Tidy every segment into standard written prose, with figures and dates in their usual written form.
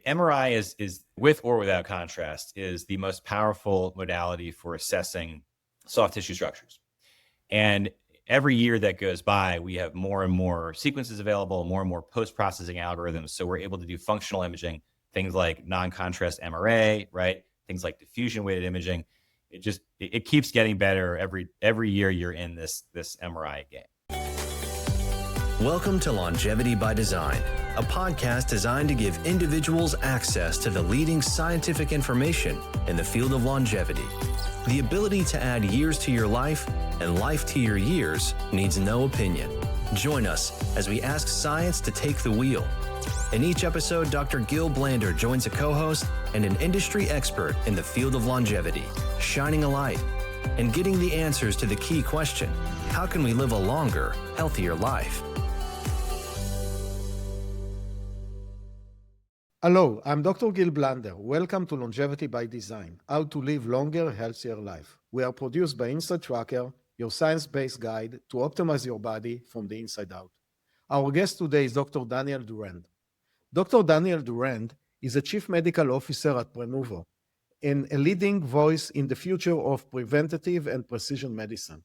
MRI is with or without contrast, is the most powerful modality for assessing soft tissue structures. And every year that goes by, we have more and more sequences available, more and more post-processing algorithms. So we're able to do functional imaging, things like non-contrast MRA, right? Things like diffusion-weighted imaging. It keeps getting better every year you're in this MRI game. Welcome to Longevity by Design, a podcast designed to give individuals access to the leading scientific information in the field of longevity. The ability to add years to your life and life to your years needs no opinion. Join us as we ask science to take the wheel. In each episode, Dr. Gil Blander joins a co-host and an industry expert in the field of longevity, shining a light and getting the answers to the key question: how can we live a longer, healthier life? Hello, I'm Dr. Gil Blander. Welcome to Longevity by Design, how to live longer, healthier life. We are produced by Inside Tracker, your science-based guide to optimize your body from the inside out. Our guest today is Dr. Daniel Durand. Dr. Daniel Durand is a Chief Medical Officer at Prenuvo and a leading voice in the future of preventative and precision medicine.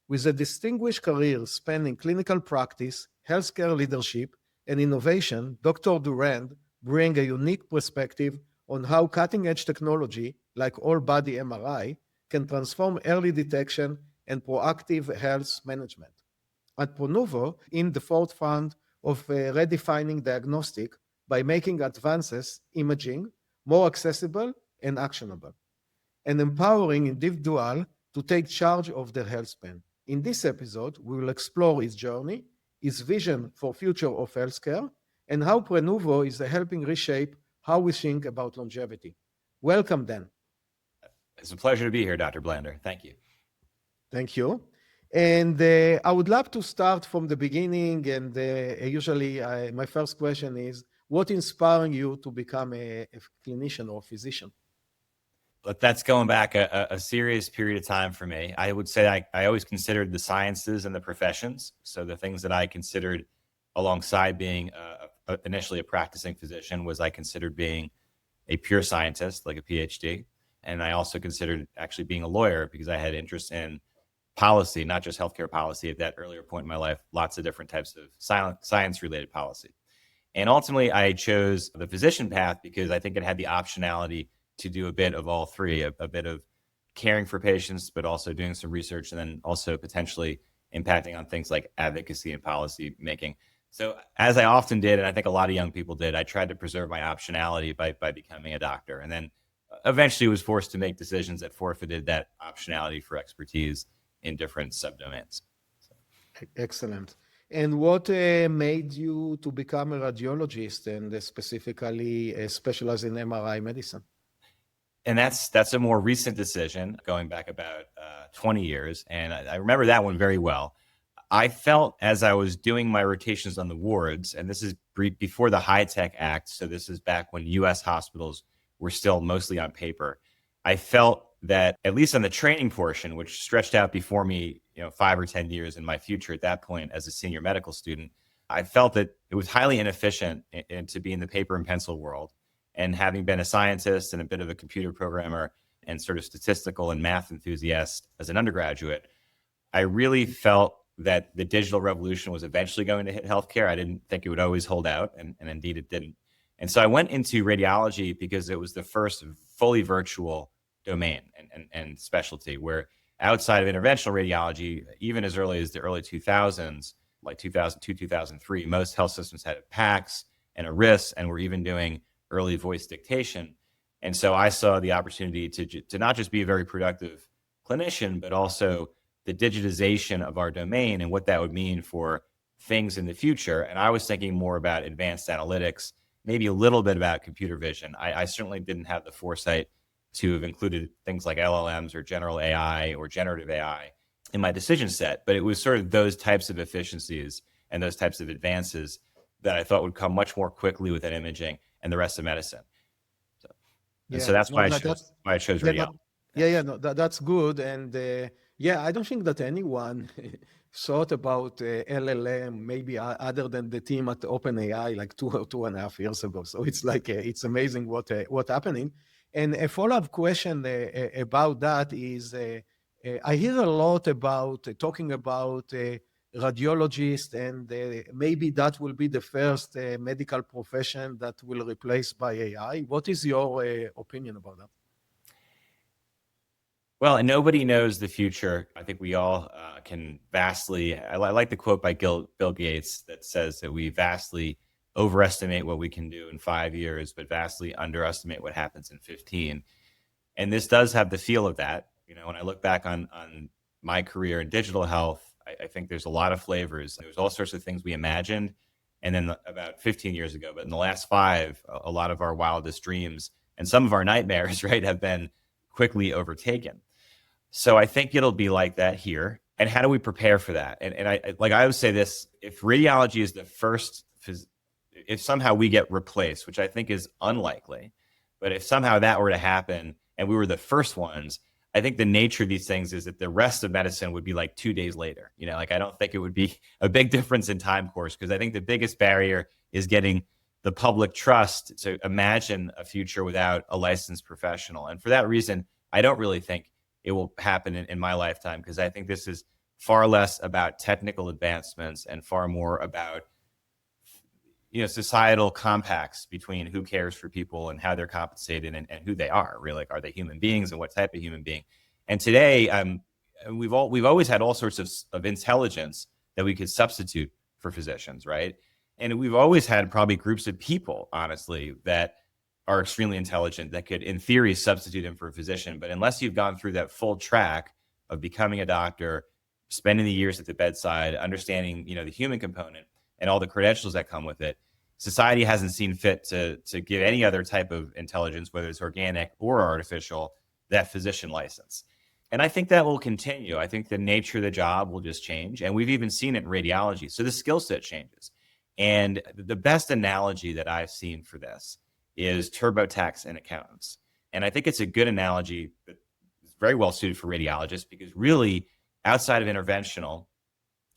With a distinguished career spanning clinical practice, healthcare leadership, and innovation, Dr. Durand bring a unique perspective on how cutting-edge technology, like all-body MRI, can transform early detection and proactive health management. At Prenuvo, in the forefront of redefining diagnostic by making advances imaging more accessible and actionable, and empowering individuals to take charge of their health span. In this episode, we will explore his journey, his vision for future of healthcare, and how Prenuvo is helping reshape how we think about longevity. Welcome, Dan. It's a pleasure to be here, Dr. Blander. Thank you. Thank you. And I would love to start from the beginning. And usually my first question is, what inspired you to become a clinician or physician? But that's going back a serious period of time for me. I would say I always considered the sciences and the professions. So the things that I considered alongside being initially a practicing physician was I considered being a pure scientist, like a PhD. And I also considered actually being a lawyer because I had interest in policy, not just healthcare policy at that earlier point in my life, lots of different types of science-related policy. And ultimately, I chose the physician path because I think it had the optionality to do a bit of all three, a bit of caring for patients, but also doing some research and then also potentially impacting on things like advocacy and policy making. So as I often did, and I think a lot of young people did, I tried to preserve my optionality by becoming a doctor. And then eventually was forced to make decisions that forfeited that optionality for expertise in different subdomains. Excellent. And what made you to become a radiologist and specifically specialize in MRI medicine? And that's a more recent decision going back about 20 years. And I remember that one very well. I felt as I was doing my rotations on the wards, and this is before the HITECH Act, so this is back when U.S. hospitals were still mostly on paper, I felt that at least on the training portion, which stretched out before me, 5 or 10 years in my future at that point as a senior medical student, I felt that it was highly inefficient to be in the paper and pencil world. And having been a scientist and a bit of a computer programmer and sort of statistical and math enthusiast as an undergraduate, I really felt that the digital revolution was eventually going to hit healthcare. I didn't think it would always hold out, and indeed it didn't. And so I went into radiology because it was the first fully virtual domain and specialty where outside of interventional radiology, even as early as the early 2000s, like 2002, 2003, most health systems had PACS and a RIS, and were even doing early voice dictation. And so I saw the opportunity to not just be a very productive clinician, but also the digitization of our domain and what that would mean for things in the future. And I was thinking more about advanced analytics, maybe a little bit about computer vision. I certainly didn't have the foresight to have included things like LLMs or general AI or generative AI in my decision set, but it was sort of those types of efficiencies and those types of advances that I thought would come much more quickly within imaging and the rest of medicine. So that's why I chose radiology. That's good. And I don't think that anyone thought about LLM, maybe other than the team at OpenAI, like 2.5 years ago. So it's like, it's amazing what's happening. And a follow-up question about that is, I hear a lot about talking about radiologists, and maybe that will be the first medical profession that will replace by AI. What is your opinion about that? Well, and nobody knows the future. I think we all can vastly, I like the quote by Bill Gates that says that we vastly overestimate what we can do in 5 years, but vastly underestimate what happens in 15. And this does have the feel of that. You know, when I look back on my career in digital health, I think there's a lot of flavors. There's all sorts of things we imagined. And then about 15 years ago, but in the last 5, a lot of our wildest dreams and some of our nightmares, right, have been quickly overtaken. So I think it'll be like that here. And how do we prepare for that? And I would say this: if radiology is the first, if somehow we get replaced, which I think is unlikely, but if somehow that were to happen and we were the first ones, I think the nature of these things is that the rest of medicine would be like 2 days later. You know, like I don't think it would be a big difference in time course, because I think the biggest barrier is getting the public trust to imagine a future without a licensed professional. And for that reason, I don't really think it will happen in my lifetime, because I think this is far less about technical advancements and far more about, you know, societal compacts between who cares for people and how they're compensated and who they are. Really, like, are they human beings and what type of human being? And today, we've always had all sorts of intelligence that we could substitute for physicians, right? And we've always had probably groups of people, honestly, that are extremely intelligent that could, in theory, substitute him for a physician. But unless you've gone through that full track of becoming a doctor, spending the years at the bedside, understanding, you know, the human component and all the credentials that come with it, society hasn't seen fit to give any other type of intelligence, whether it's organic or artificial, that physician license. And I think that will continue. I think the nature of the job will just change. And we've even seen it in radiology. So the skill set changes. And the best analogy that I've seen for this is TurboTax and accountants. And I think it's a good analogy that is very well suited for radiologists, because really, outside of interventional,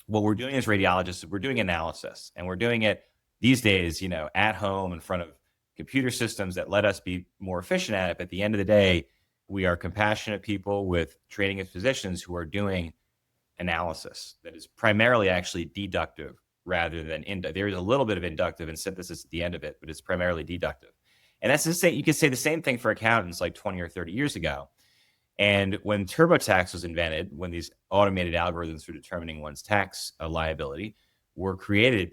what we're doing as radiologists, we're doing analysis, and we're doing it these days, you know, at home in front of computer systems that let us be more efficient at it. But at the end of the day, we are compassionate people with training as physicians who are doing analysis that is primarily actually deductive rather than there is a little bit of inductive and synthesis at the end of it, but it's primarily deductive. And that's to say, you could say the same thing for accountants like 20 or 30 years ago. And when TurboTax was invented, when these automated algorithms for determining one's tax liability were created,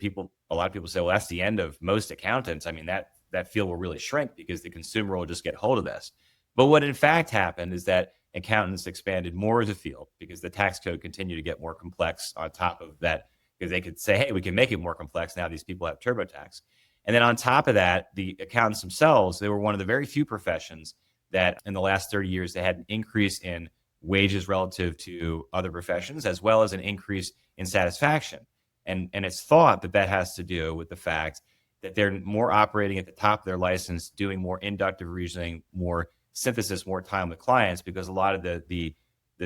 a lot of people say, well, that's the end of most accountants. I mean, that field will really shrink because the consumer will just get hold of this. But what in fact happened is that accountants expanded more as a field, because the tax code continued to get more complex on top of that, because they could say, hey, we can make it more complex now these people have TurboTax. And then on top of that, the accountants themselves, they were one of the very few professions that in the last 30 years, they had an increase in wages relative to other professions, as well as an increase in satisfaction. And it's thought that that has to do with the fact that they're more operating at the top of their license, doing more inductive reasoning, more synthesis, more time with clients, because a lot of the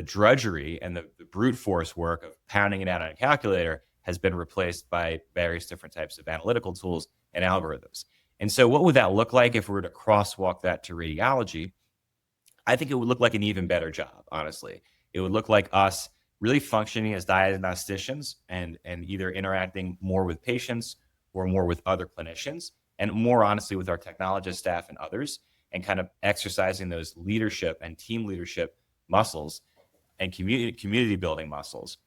drudgery and the brute force work of pounding it out on a calculator has been replaced by various different types of analytical tools and algorithms. And so what would that look like if we were to crosswalk that to radiology? I think it would look like an even better job, honestly. It would look like us really functioning as diagnosticians and either interacting more with patients or more with other clinicians, and more honestly with our technologist staff and others, and kind of exercising those leadership and team leadership muscles and community building muscles,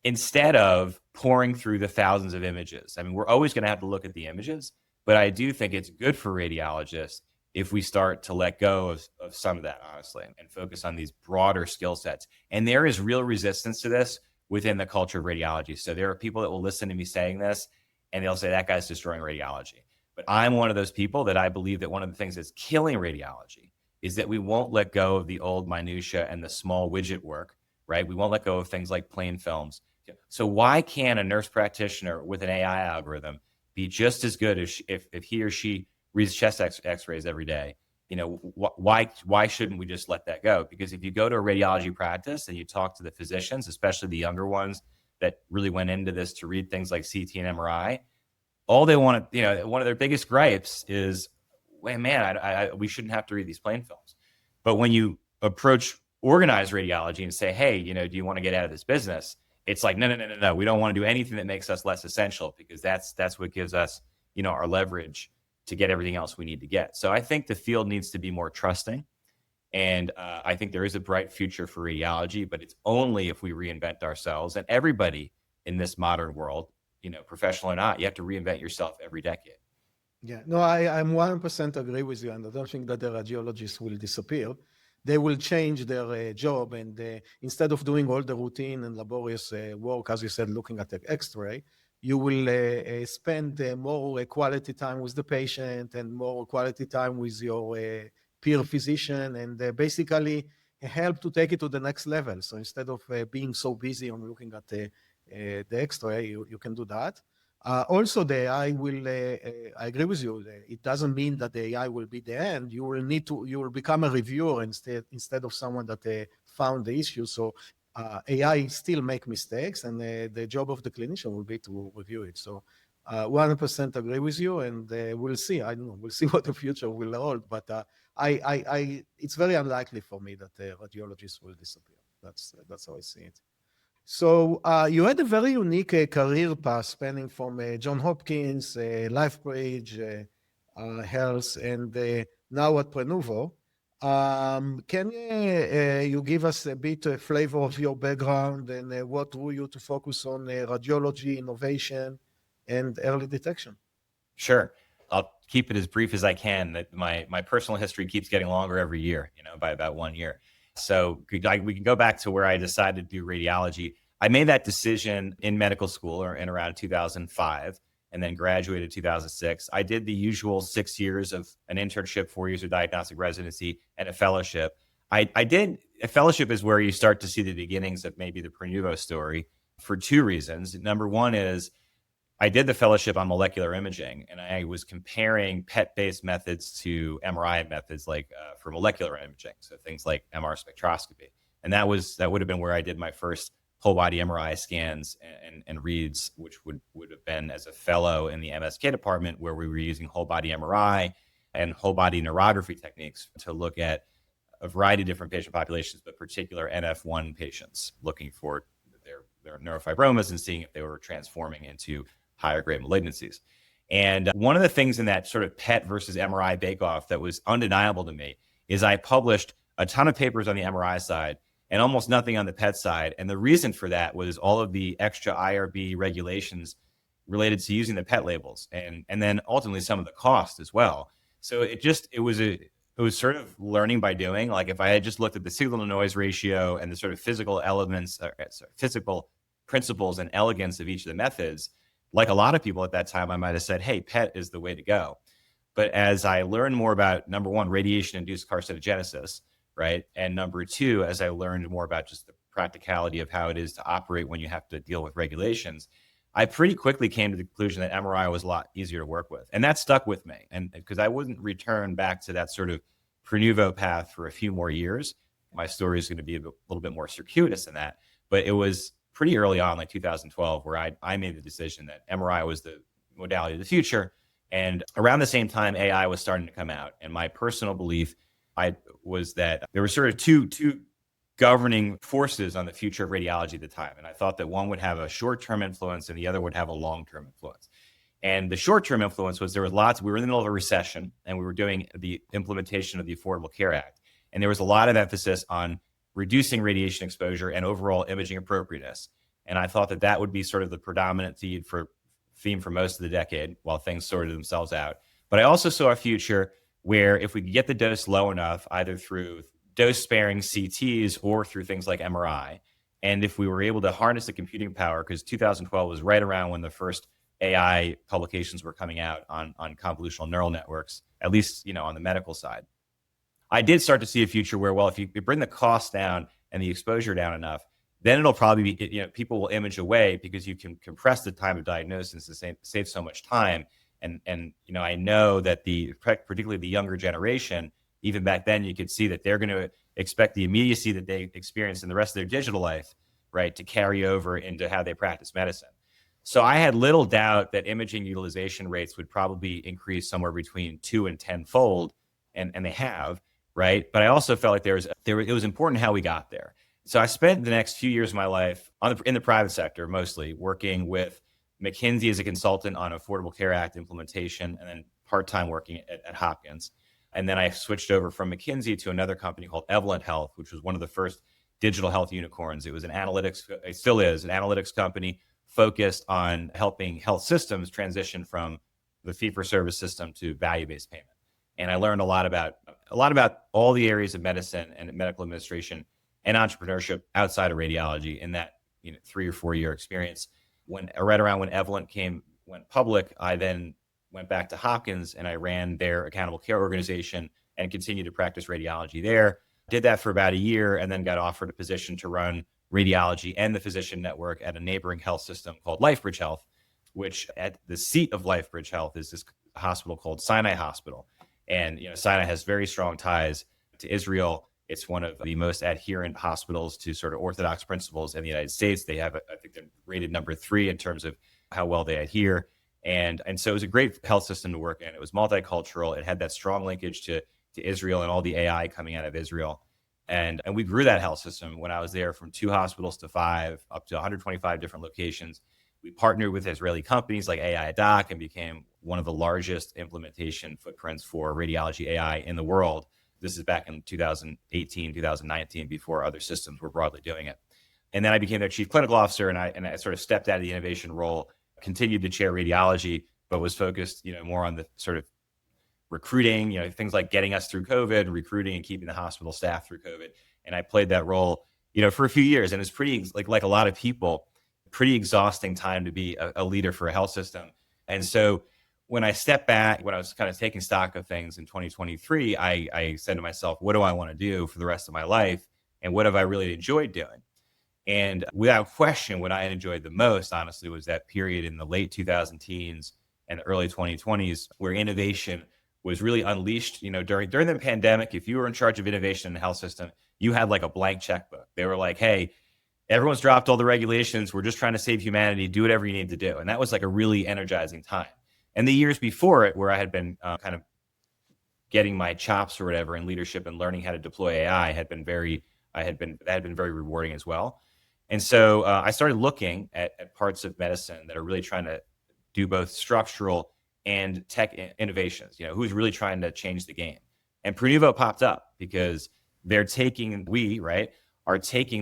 instead of pouring through the thousands of images. I mean, we're always going to have to look at the images, but I do think it's good for radiologists if we start to let go of some of that, honestly, and focus on these broader skill sets. And there is real resistance to this within the culture of radiology. So there are people that will listen to me saying this, and they'll say, that guy's destroying radiology. But I'm one of those people that I believe that one of the things that's killing radiology is that we won't let go of the old minutia and the small widget work, right? We won't let go of things like plain films. So why can't a nurse practitioner with an AI algorithm be just as good as if he or she reads chest x-rays every day? You know, why shouldn't we just let that go? Because if you go to a radiology practice and you talk to the physicians, especially the younger ones that really went into this to read things like CT and MRI, all they want to, one of their biggest gripes is, well, man, we shouldn't have to read these plain films. But when you approach organized radiology and say, hey, do you want to get out of this business? It's like, no. We don't want to do anything that makes us less essential, because that's what gives us, our leverage to get everything else we need to get. So I think the field needs to be more trusting. And I think there is a bright future for radiology, but it's only if we reinvent ourselves. And everybody in this modern world, professional or not, you have to reinvent yourself every decade. Yeah, no, I'm 100% agree with you, and I don't think that the radiologists will disappear. They will change their job, and instead of doing all the routine and laborious work, as you said, looking at the X-ray, you will spend more quality time with the patient and more quality time with your peer physician, and basically help to take it to the next level. So instead of being so busy on looking at the X-ray, you can do that. Also, the AI will, I agree with you, it doesn't mean that the AI will be the end. You will become a reviewer instead of someone that found the issue. So AI still make mistakes, and the job of the clinician will be to review it. So 100% agree with you, and we'll see. I don't know, we'll see what the future will hold, but it's very unlikely for me that radiologists will disappear. That's how I see it. So you had a very unique career path spanning from Johns Hopkins, LifeBridge, Health, and now at Prenuvo. Can you give us a bit of flavor of your background and what drew you to focus on radiology, innovation, and early detection? Sure. I'll keep it as brief as I can. That my personal history keeps getting longer every year, by about 1 year. So we can go back to where I decided to do radiology. I made that decision in medical school or in around 2005, and then graduated 2006. I did the usual 6 years of an internship, 4 years of diagnostic residency, and a fellowship. I did a fellowship is where you start to see the beginnings of maybe the Prenuvo story for two reasons. Number one is I did the fellowship on molecular imaging, and I was comparing PET-based methods to MRI methods, like for molecular imaging, so things like MR spectroscopy. And that would have been where I did my first whole body MRI scans and reads, which would have been as a fellow in the MSK department, where we were using whole body MRI and whole body neurography techniques to look at a variety of different patient populations, but particular NF1 patients, looking for their neurofibromas and seeing if they were transforming into higher grade malignancies. And one of the things in that sort of PET versus MRI bake-off that was undeniable to me is I published a ton of papers on the MRI side and almost nothing on the PET side. And the reason for that was all of the extra IRB regulations related to using the PET labels, and then ultimately some of the cost as well. So it was sort of learning by doing. Like if I had just looked at the signal to noise ratio and the sort of physical elements, physical principles and elegance of each of the methods, like a lot of people at that time, I might have said, hey, PET is the way to go. But as I learned more about, number one, radiation-induced carcinogenesis, right? And number two, as I learned more about just the practicality of how it is to operate when you have to deal with regulations, I pretty quickly came to the conclusion that MRI was a lot easier to work with. And that stuck with me. And because I wouldn't return back to that sort of Prenuvo path for a few more years. My story is going to be a little bit more circuitous than that. But it was pretty early on, like 2012, where I made the decision that MRI was the modality of the future. And around the same time, AI was starting to come out. And my personal belief was that there were sort of two governing forces on the future of radiology at the time. And I thought that one would have a short-term influence and the other would have a long-term influence. And the short-term influence was we were in the middle of a recession, and we were doing the implementation of the Affordable Care Act. And there was a lot of emphasis on reducing radiation exposure and overall imaging appropriateness. And I thought that would be sort of the predominant theme for most of the decade while things sorted themselves out. But I also saw a future where if we could get the dose low enough, either through dose-sparing CTs or through things like MRI, and if we were able to harness the computing power, because 2012 was right around when the first AI publications were coming out on convolutional neural networks, at least on the medical side. I did start to see a future where, well, if you bring the cost down and the exposure down enough, then it'll probably be, people will image away because you can compress the time of diagnosis to save so much time. And I know that particularly the younger generation, even back then, you could see that they're going to expect the immediacy that they experience in the rest of their digital life right, to carry over into how they practice medicine. So I had little doubt that imaging utilization rates would probably increase somewhere between 2 and 10-fold, and they have, right? But I also felt like it was important how we got there. So I spent the next few years of my life in the private sector, mostly working with McKinsey as a consultant on Affordable Care Act implementation, and then part-time working at Hopkins. And then I switched over from McKinsey to another company called Evolent Health, which was one of the first digital health unicorns. It was it still is an analytics company focused on helping health systems transition from the fee-for-service system to value-based payment. And I learned a lot about all the areas of medicine and medical administration and entrepreneurship outside of radiology in that 3 or 4 year experience. Right around when Evolent went public, I then went back to Hopkins and I ran their accountable care organization and continued to practice radiology there. Did that for about a year and then got offered a position to run radiology and the physician network at a neighboring health system called LifeBridge Health, which at the seat of LifeBridge Health is this hospital called Sinai Hospital. And Sinai has very strong ties to Israel. It's one of the most adherent hospitals to sort of Orthodox principles in the United States. They have, I think they're rated number 3 in terms of how well they adhere. And so it was a great health system to work in. It was multicultural. It had that strong linkage to Israel and all the AI coming out of Israel. And we grew that health system when I was there from 2 hospitals to 5, up to 125 different locations. We partnered with Israeli companies like AI Doc and became one of the largest implementation footprints for radiology AI in the world. This is back in 2018, 2019, before other systems were broadly doing it. And then I became their chief clinical officer, and I sort of stepped out of the innovation role, continued to chair radiology, but was focused, more on the sort of recruiting, things like getting us through COVID, recruiting and keeping the hospital staff through COVID. And I played that role, for a few years. And it's pretty, like a lot of people, pretty exhausting time to be a leader for a health system. And so when I stepped back, when I was kind of taking stock of things in 2023, I said to myself, what do I want to do for the rest of my life? And what have I really enjoyed doing? And without question, what I enjoyed the most, honestly, was that period in the late 2010s and the early 2020s where innovation was really unleashed. During the pandemic, if you were in charge of innovation in the health system, you had like a blank checkbook. They were like, hey, everyone's dropped all the regulations. We're just trying to save humanity. Do whatever you need to do. And that was like a really energizing time. And the years before it, where I had been kind of getting my chops or whatever in leadership and learning how to deploy AI, had been very rewarding as well. And so I started looking at parts of medicine that are really trying to do both structural and tech innovations. Who's really trying to change the game. And Prenuvo popped up because are taking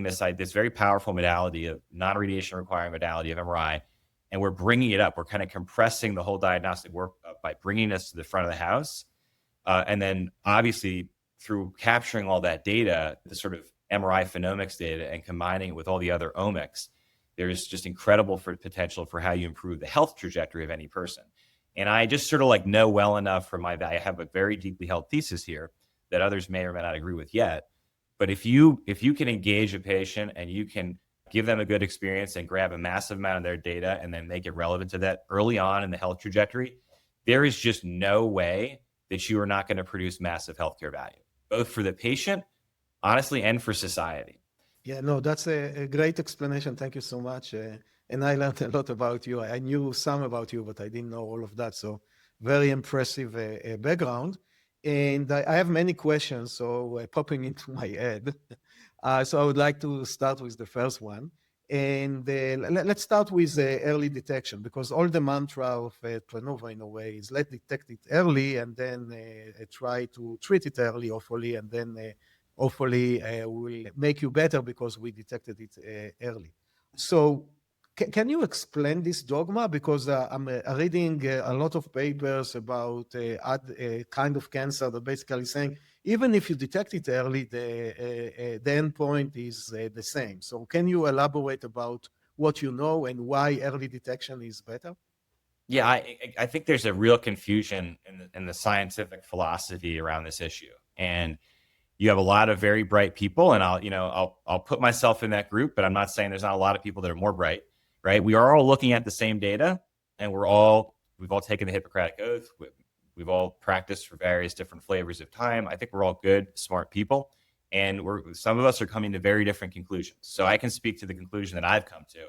this very powerful modality of non-radiation requiring modality of MRI, and we're bringing it up. We're kind of compressing the whole diagnostic work by bringing us to the front of the house. And then obviously through capturing all that data, the sort of MRI phenomics data, and combining it with all the other omics, there's just incredible potential for how you improve the health trajectory of any person. And I just sort of know well enough I have a very deeply held thesis here that others may or may not agree with yet. But if you can engage a patient and you can give them a good experience and grab a massive amount of their data and then make it relevant to that early on in the health trajectory, there is just no way that you are not going to produce massive healthcare value, both for the patient, honestly, and for society. Yeah, no, that's a great explanation. Thank you so much. And I learned a lot about you. I knew some about you, but I didn't know all of that. So very impressive background. And I have many questions, so popping into my head. So I would like to start with the first one. And let's start with early detection, because all the mantra of Prenuvo, in a way, is let's detect it early and then try to treat it early, hopefully, and then hopefully will make you better because we detected it early. So can you explain this dogma? Because I'm reading a lot of papers about kind of cancer that basically saying, even if you detect it early, the endpoint is the same. So can you elaborate about what you know and why early detection is better? Yeah, I think there's a real confusion in the scientific philosophy around this issue. And you have a lot of very bright people, and I'll put myself in that group, but I'm not saying there's not a lot of people that are more bright, right? We are all looking at the same data, and we've all taken the Hippocratic Oath. We've all practiced for various different flavors of time. I think we're all good, smart people. And some of us are coming to very different conclusions. So I can speak to the conclusion that I've come to,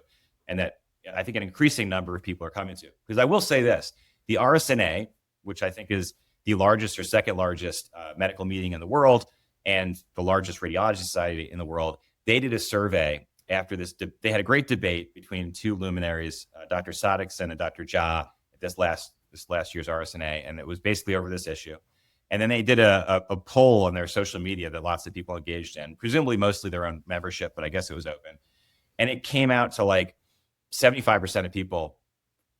and that I think an increasing number of people are coming to. Because I will say this, the RSNA, which I think is the largest or second largest medical meeting in the world and the largest radiology society in the world, they did a survey after this. They had a great debate between two luminaries, Dr. Sadikson and Dr. Jha, at this last year's RSNA, and it was basically over this issue. And then they did a poll on their social media that lots of people engaged in, presumably mostly their own membership, but I guess it was open. And it came out to like 75% of people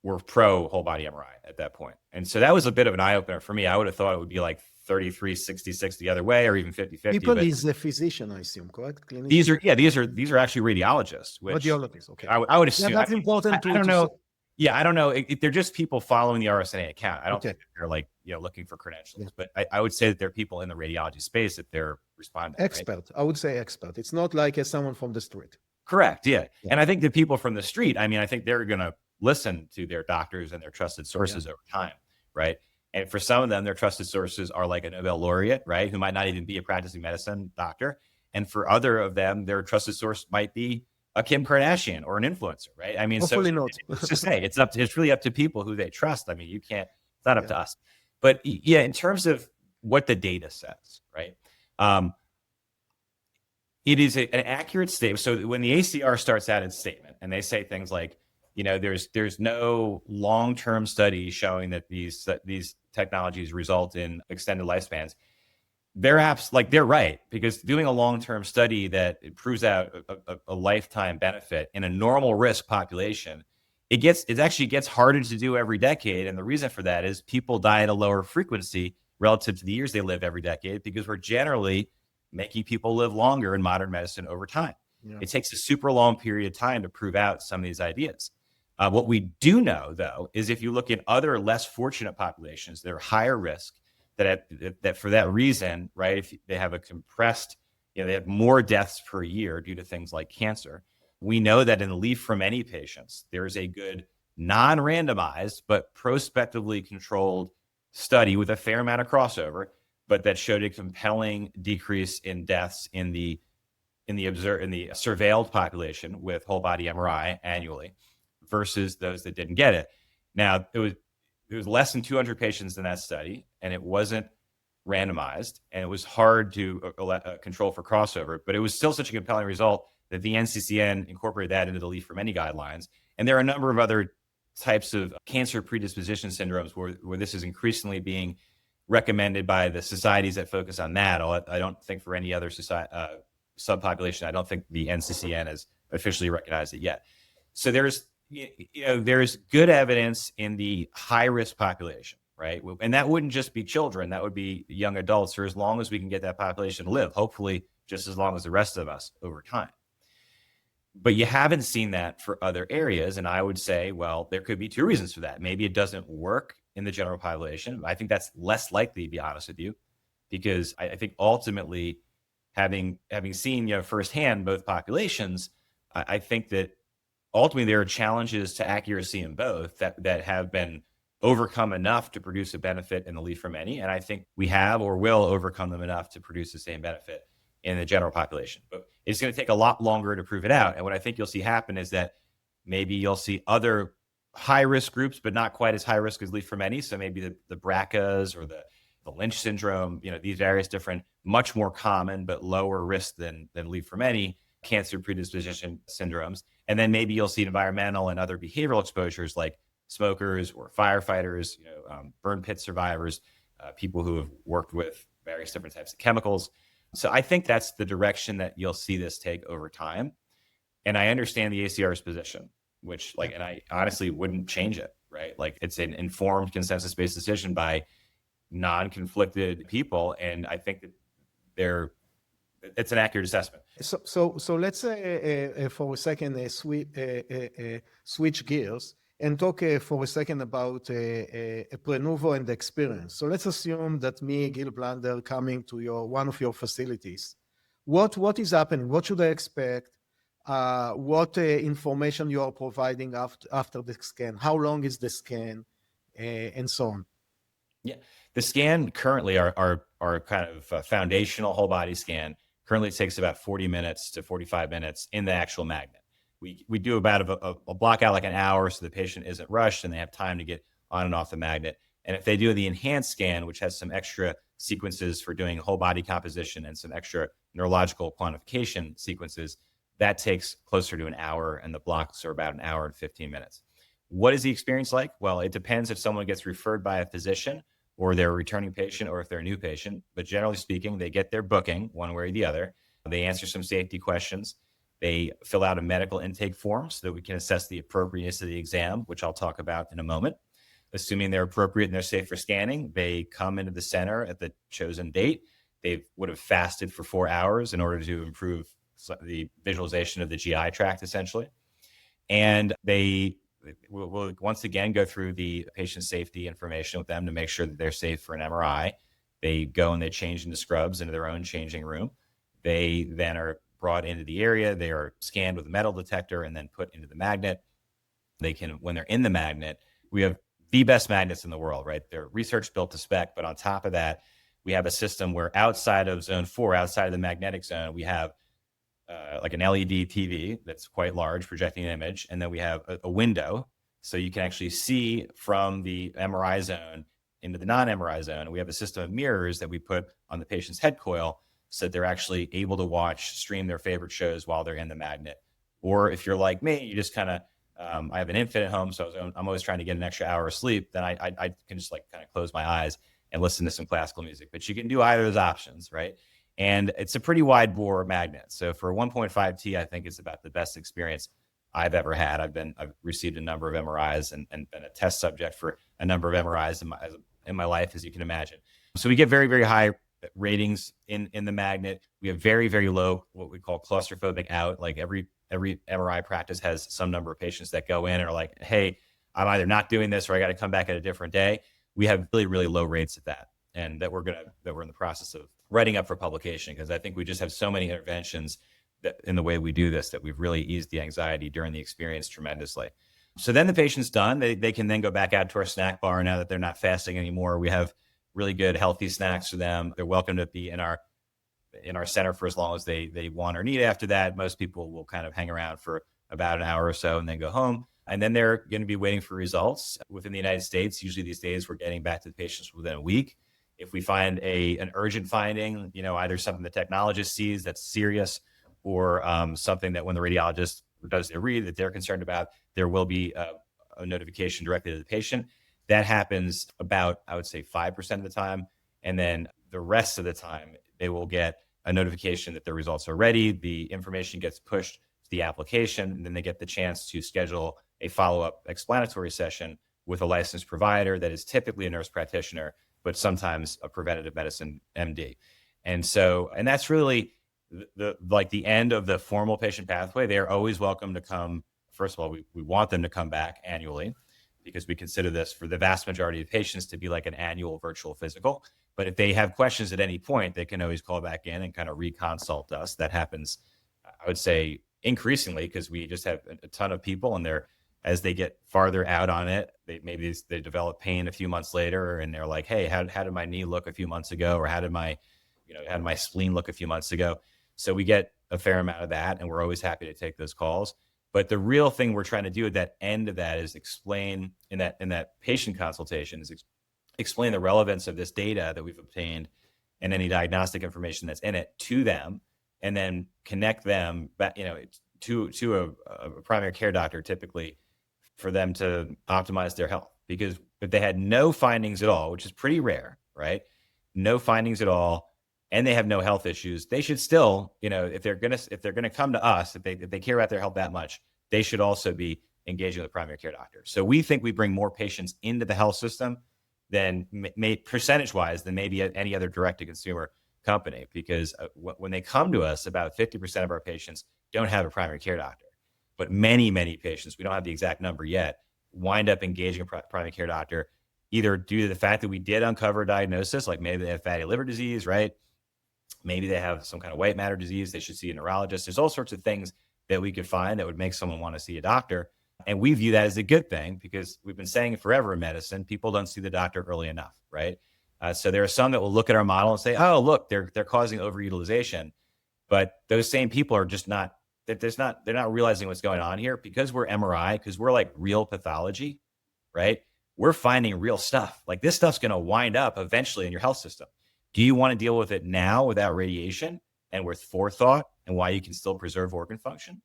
were pro whole body MRI at that point. And so that was a bit of an eye opener for me. I would have thought it would be like 33-66 the other way, or even 50-50. People is a physician, I assume, correct? Clinician? These are actually radiologists. Radiologists, okay. I would assume. Yeah, that's important. I don't know. Yeah, I don't know. They're just people following the RSNA account. I don't think they're like, looking for credentials, but I would say that there are people in the radiology space that they're responding. Expert. Right? I would say expert. It's not like someone from the street. Correct. Yeah. And I think the people from the street, I think they're going to listen to their doctors and their trusted sources over time. Right. And for some of them, their trusted sources are like a Nobel laureate, right, who might not even be a practicing medicine doctor. And for other of them, their trusted source might be a Kim Kardashian or an influencer, right? Hopefully not. It's to say it's really up to people who they trust. It's not up to us. But yeah, in terms of what the data says, right? It is an accurate statement. So when the ACR starts out its statement and they say things like, there's no long-term study showing that these technologies result in extended lifespans. They're right, because doing a long-term study that it proves out a lifetime benefit in a normal risk population, it actually gets harder to do every decade. And the reason for that is people die at a lower frequency relative to the years they live every decade, because we're generally making people live longer in modern medicine over time. Yeah. It takes a super long period of time to prove out some of these ideas. What we do know, though, is if you look at other less fortunate populations that are higher risk, that for that reason, right, if they have a compressed, they have more deaths per year due to things like cancer. We know that in leave from any patients, there is a good non-randomized but prospectively controlled study with a fair amount of crossover, but that showed a compelling decrease in deaths in the surveilled population with whole body MRI annually versus those that didn't get it. Now, it was less than 200 patients in that study, and it wasn't randomized, and it was hard to control for crossover, but it was still such a compelling result that the NCCN incorporated that into the leave from any guidelines. And there are a number of other types of cancer predisposition syndromes where this is increasingly being recommended by the societies that focus on that. I don't think for any other subpopulation, I don't think the NCCN has officially recognized it yet. So there's good evidence in the high-risk population, right? And that wouldn't just be children. That would be young adults, or as long as we can get that population to live, hopefully just as long as the rest of us over time. But you haven't seen that for other areas. And I would say, well, there could be two reasons for that. Maybe it doesn't work in the general population. I think that's less likely, to be honest with you, because I think ultimately, having seen firsthand both populations, I think that ultimately there are challenges to accuracy in both that have been overcome enough to produce a benefit in the leave from any. And I think we have or will overcome them enough to produce the same benefit in the general population. But it's going to take a lot longer to prove it out. And what I think you'll see happen is that maybe you'll see other high-risk groups, but not quite as high risk as leave from any. So maybe the BRCAs or the Lynch syndrome, these various different, much more common but lower risk than leave from any cancer predisposition syndromes. And then maybe you'll see environmental and other behavioral exposures like smokers or firefighters, burn pit survivors, people who have worked with various different types of chemicals. So I think that's the direction that you'll see this take over time. And I understand the ACR's position, which and I honestly wouldn't change it, right? Like, it's an informed consensus-based decision by non-conflicted people. And I think that it's an accurate assessment. So let's say for a second switch gears and talk for a second about a Prenuvo and the experience. So let's assume that me, Gil Blander, coming to one of your facilities. What is happening? What should I expect? What information you are providing after the scan? How long is the scan, and so on? Yeah, the scan currently, our kind of foundational whole body scan Currently, it takes about 40 minutes to 45 minutes in the actual magnet. We do about a block out like an hour so the patient isn't rushed and they have time to get on and off the magnet. And if they do the enhanced scan, which has some extra sequences for doing whole body composition and some extra neurological quantification sequences, that takes closer to an hour, and the blocks are about an hour and 15 minutes. What is the experience like? Well, it depends if someone gets referred by a physician or they're a returning patient or if they're a new patient. But generally speaking, they get their booking one way or the other. They answer some safety questions. They fill out a medical intake form so that we can assess the appropriateness of the exam, which I'll talk about in a moment. Assuming they're appropriate and they're safe for scanning, they come into the center at the chosen date. They would have fasted for 4 hours in order to improve the visualization of the GI tract, essentially. And they will once again go through the patient safety information with them to make sure that they're safe for an MRI. They go and they change into scrubs into their own changing room. They then are brought into the area. They are scanned with a metal detector and then put into the magnet. They can, when they're in the magnet, we have the best magnets in the world, right? They're research built to spec, but on top of that, we have a system where outside of zone 4, outside of the magnetic zone, we have like an LED TV that's quite large, projecting an image. And then we have a window. So you can actually see from the MRI zone into the non-MRI zone. And we have a system of mirrors that we put on the patient's head coil so that they're actually able to stream their favorite shows while they're in the magnet. Or if you're like me, you just kind of, I have an infant at home, so I'm always trying to get an extra hour of sleep. Then I can just like kind of close my eyes and listen to some classical music. But you can do either of those options, right? And it's a pretty wide bore magnet. So for 1.5T, I think it's about the best experience I've ever had. I've received a number of MRIs and been a test subject for a number of MRIs in my life, as you can imagine. So we get very, very high ratings in the magnet. We have very, very low, what we call claustrophobic out. Like every MRI practice has some number of patients that go in and are like, hey, I'm either not doing this or I got to come back at a different day. We have really, really low rates of that. And that we're in the process of writing up for publication, because I think we just have so many interventions that in the way we do this that we've really eased the anxiety during the experience tremendously. So then the patient's done. They can then go back out to our snack bar now that they're not fasting anymore. We have really good healthy snacks for them. They're welcome to be in our center for as long as they want or need. After that, most people will kind of hang around for about an hour or so and then go home. And then they're going to be waiting for results within the United States. Usually these days we're getting back to the patients within a week. If we find an urgent finding, either something the technologist sees that's serious or something that when the radiologist does their read that they're concerned about, there will be a notification directly to the patient. That happens about, I would say, 5% of the time. And then the rest of the time, they will get a notification that the results are ready. The information gets pushed to the application, and then they get the chance to schedule a follow-up explanatory session with a licensed provider that is typically a nurse practitioner, but sometimes a preventative medicine MD. And that's really the end of the formal patient pathway. They are always welcome to come. First of all, we want them to come back annually because we consider this for the vast majority of patients to be like an annual virtual physical. But if they have questions at any point, they can always call back in and kind of reconsult us. That happens, I would say, increasingly because we just have a ton of people, and as they get farther out on it, maybe they develop pain a few months later, and they're like, hey, how did my knee look a few months ago? Or how did my spleen look a few months ago? So we get a fair amount of that, and we're always happy to take those calls. But the real thing we're trying to do at that end of that is explain in that patient consultation is explain the relevance of this data that we've obtained and any diagnostic information that's in it to them, and then connect them back, to a primary care doctor, typically, for them to optimize their health. Because if they had no findings at all, which is pretty rare, right? No findings at all, and they have no health issues, they should still, if they're gonna come to us, if they care about their health that much, they should also be engaging with a primary care doctor. So we think we bring more patients into the health system than percentage-wise than maybe any other direct-to-consumer company, because when they come to us, about 50% of our patients don't have a primary care doctor. But many, many patients, we don't have the exact number yet, wind up engaging a primary care doctor, either due to the fact that we did uncover a diagnosis, like maybe they have fatty liver disease, right? Maybe they have some kind of white matter disease. They should see a neurologist. There's all sorts of things that we could find that would make someone want to see a doctor. And we view that as a good thing because we've been saying it forever in medicine. People don't see the doctor early enough, right? So there are some that will look at our model and say, oh, look, they're causing overutilization. But those same people are just not, they're not realizing what's going on here because we're MRI, because we're like real pathology, right? We're finding real stuff. Like this stuff's going to wind up eventually in your health system. Do you want to deal with it now without radiation and with forethought and why you can still preserve organ function?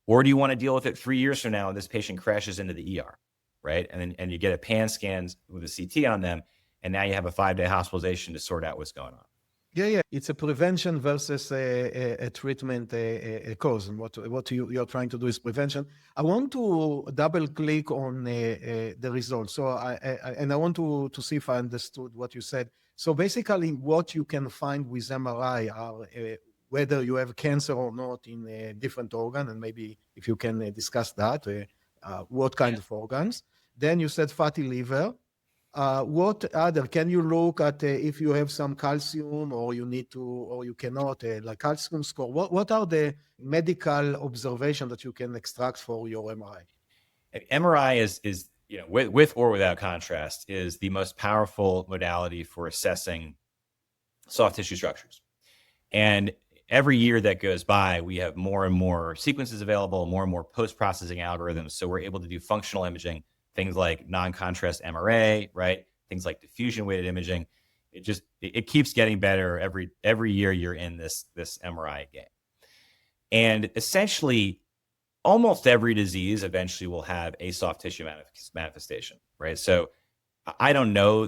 Or do you want to deal with it 3 years from now and this patient crashes into the ER, right? And you get a pan scans with a CT on them, and now you have a 5-day hospitalization to sort out what's going on. Yeah. It's a prevention versus a treatment a cause. And what you're trying to do is prevention. I want to double click on the results. So I want to see if I understood what you said. So basically what you can find with MRI are whether you have cancer or not in a different organ, and maybe if you can discuss that, what kind of organs. Then you said fatty liver. What other, can you look at if you have some calcium or you need to, or you cannot, like calcium score? What are the medical observations that you can extract for your MRI? MRI is with or without contrast, is the most powerful modality for assessing soft tissue structures. And every year that goes by, we have more and more sequences available, more and more post-processing algorithms. So we're able to do functional imaging, things like non-contrast MRA, right? Things like diffusion-weighted imaging. It keeps getting better every year you're in this MRI game. And essentially, almost every disease eventually will have a soft tissue manifestation, right? So I know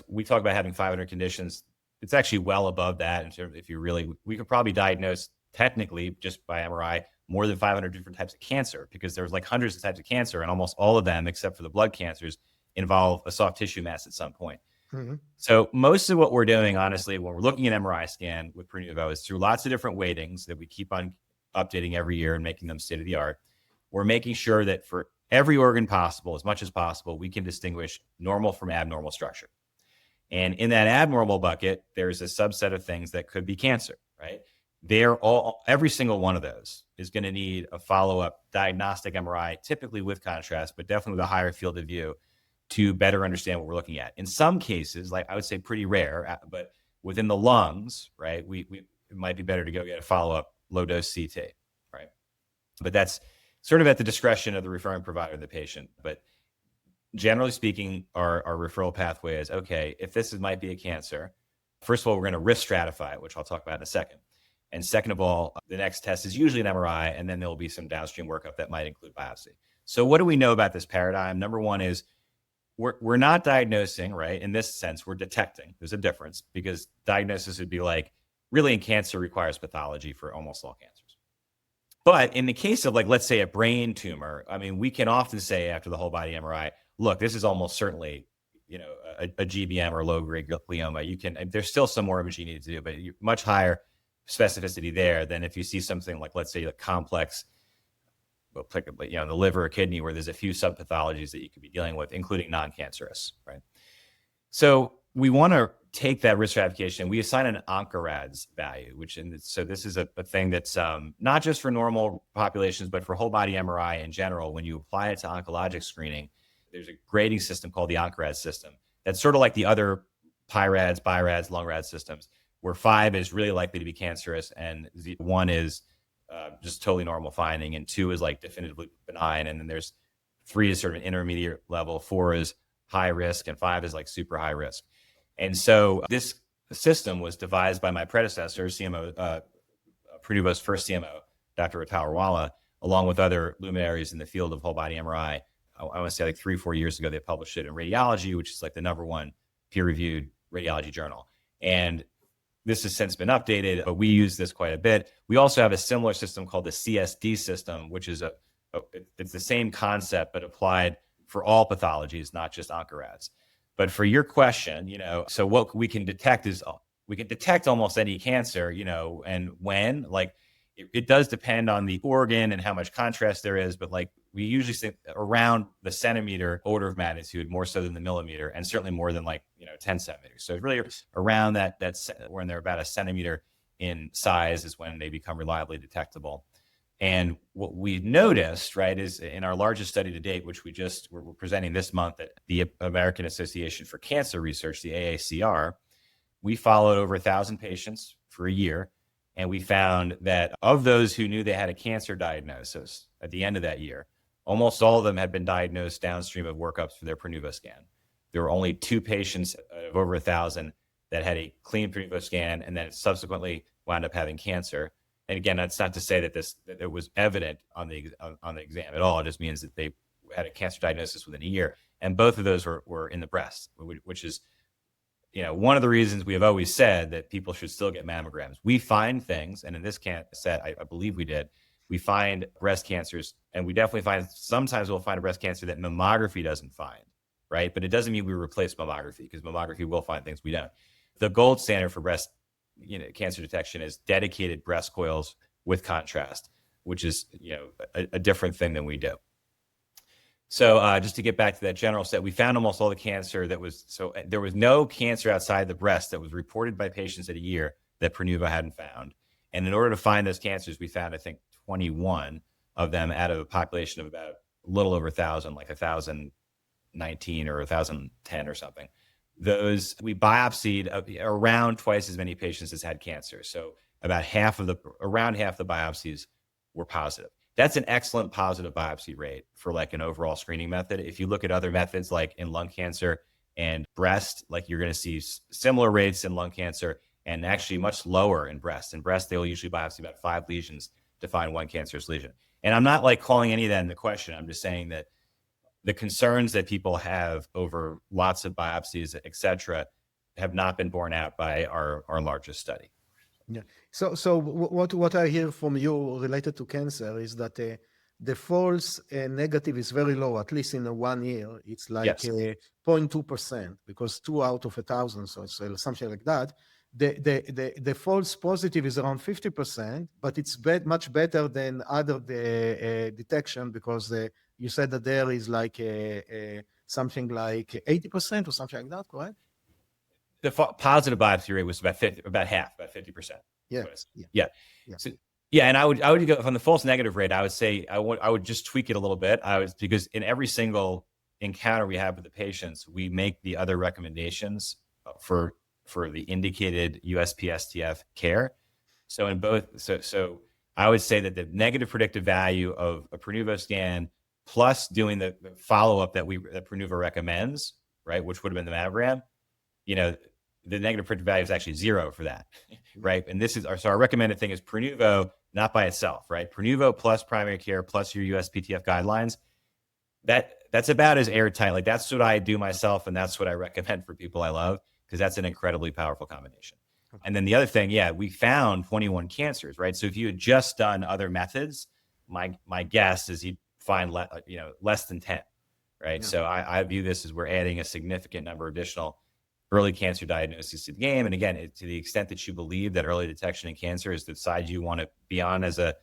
we talk about having 500 conditions. It's actually well above that in terms of we could probably diagnose technically just by MRI more than 500 different types of cancer, because there's like hundreds of types of cancer, and almost all of them, except for the blood cancers, involve a soft tissue mass at some point. Mm-hmm. So most of what we're doing, honestly, when we're looking at MRI scan with Prenuvo, is through lots of different weightings that we keep on updating every year and making them state of the art. We're making sure that for every organ possible, as much as possible, we can distinguish normal from abnormal structure. And in that abnormal bucket, there's a subset of things that could be cancer, right? Every single one of those is going to need a follow-up diagnostic MRI, typically with contrast, but definitely with a higher field of view to better understand what we're looking at. In some cases, like I would say pretty rare, but within the lungs, right, it might be better to go get a follow-up low-dose CT, right? But that's sort of at the discretion of the referring provider and the patient. But generally speaking, our referral pathway is, okay, if this might be a cancer, first of all, we're going to risk stratify it, which I'll talk about in a second. And second of all, the next test is usually an MRI, and then there'll be some downstream workup that might include biopsy. So what do we know about this paradigm? Number one is we're not diagnosing, right? In this sense, we're detecting. There's a difference, because diagnosis would be like, really in cancer requires pathology for almost all cancers. But in the case of, like, let's say a brain tumor, I mean, we can often say after the whole body MRI, look, this is almost certainly, a GBM or low-grade glioma. There's still some more imaging you need to do, but you're much higher specificity there than if you see something like, let's say, a complex, the liver or kidney, where there's a few subpathologies that you could be dealing with, including non-cancerous, right? So we want to take that risk stratification. We assign an OncoRADS value, so this is a thing that's not just for normal populations, but for whole body MRI in general. When you apply it to oncologic screening, there's a grading system called the OncoRADS system. That's sort of like the other PI-RADS, BI-RADS, lung-RADS systems, where 5 is really likely to be cancerous, and 1 is just totally normal finding, and 2 is like definitively benign, and then there's 3 is sort of an intermediate level, 4 is high risk, and 5 is like super high risk. And so this system was devised by my predecessor, CMO, Prenuvo's first CMO, Dr. Ratal Rawala, along with other luminaries in the field of whole body MRI. I want to say like 3 or 4 years ago, they published it in Radiology, which is like the #1 peer-reviewed radiology journal. And this has since been updated, but we use this quite a bit. We also have a similar system called the CSD system, which is it's the same concept, but applied for all pathologies, not just OncoRADS. But for your question, so what we can detect is we can detect almost any cancer, and when, like, it does depend on the organ and how much contrast there is, but like we usually say around the centimeter order of magnitude, more so than the millimeter, and certainly more than 10 centimeters. So it's really around that's when they're about a centimeter in size is when they become reliably detectable. And what we noticed, right, is in our largest study to date, which we're presenting this month at the American Association for Cancer Research, the AACR, we followed over 1,000 patients for a year. And we found that of those who knew they had a cancer diagnosis at the end of that year, almost all of them had been diagnosed downstream of workups for their Prenuvo scan. There were only 2 patients of over 1,000 that had a clean Prenuvo scan and then subsequently wound up having cancer. And again, that's not to say that it was evident on the exam at all. It just means that they had a cancer diagnosis within a year. And both of those were in the breast, which is, one of the reasons we have always said that people should still get mammograms. We find things, and in this set, I believe we did, we find breast cancers, and we definitely find, sometimes we'll find a breast cancer that mammography doesn't find, right? But it doesn't mean we replace mammography, because mammography will find things we don't. The gold standard for breast cancer detection is dedicated breast coils with contrast, which is, a different thing than we do. So just to get back to that general set, we found almost all the cancer there was no cancer outside the breast that was reported by patients at a year that Prenuvo hadn't found. And in order to find those cancers, we found, I think, 21 of them out of a population of about a little over 1,000, like 1,019 or 1,010 or something. Those, we biopsied around twice as many patients as had cancer. So around half the biopsies were positive. That's an excellent positive biopsy rate for like an overall screening method. If you look at other methods like in lung cancer and breast, like you're going to see similar rates in lung cancer and actually much lower in breast. In breast, they'll usually biopsy about 5 lesions to find one cancerous lesion. And I'm not like calling any of that into question. I'm just saying that the concerns that people have over lots of biopsies, et cetera, have not been borne out by our largest study. Yeah. So what I hear from you related to cancer is that the false negative is very low, at least in 1 year. It's like Yes. 0.2%, because 2 out of 1,000, so it's something like that. The false positive is around 50%, but it's much better than other detection, because you said that there is like something like 80% or something like that, correct? The positive biopsy rate was about 50%. Yeah. Yeah. So, yeah. And I would go from the false negative rate. I would say, I would just tweak it a little bit. Because in every single encounter we have with the patients, we make the other recommendations for the indicated USPSTF care. So in both, so I would say that the negative predictive value of a Prenuvo scan plus doing the follow-up that Prenuvo recommends, right, which would have been the mammogram, the negative predictive value is actually 0 for that, right? And this is our recommended thing is Prenuvo, not by itself, right? Prenuvo plus primary care plus your USPTF guidelines. That's about as airtight. Like that's what I do myself, and that's what I recommend for people I love, because that's an incredibly powerful combination. Okay. And then the other thing, we found 21 cancers, right? So if you had just done other methods, my guess is you'd find less than 10, right? Yeah. So I view this as we're adding a significant number of additional early cancer diagnoses to the game. And again, to the extent that you believe that early detection in cancer is the side you want to be on as a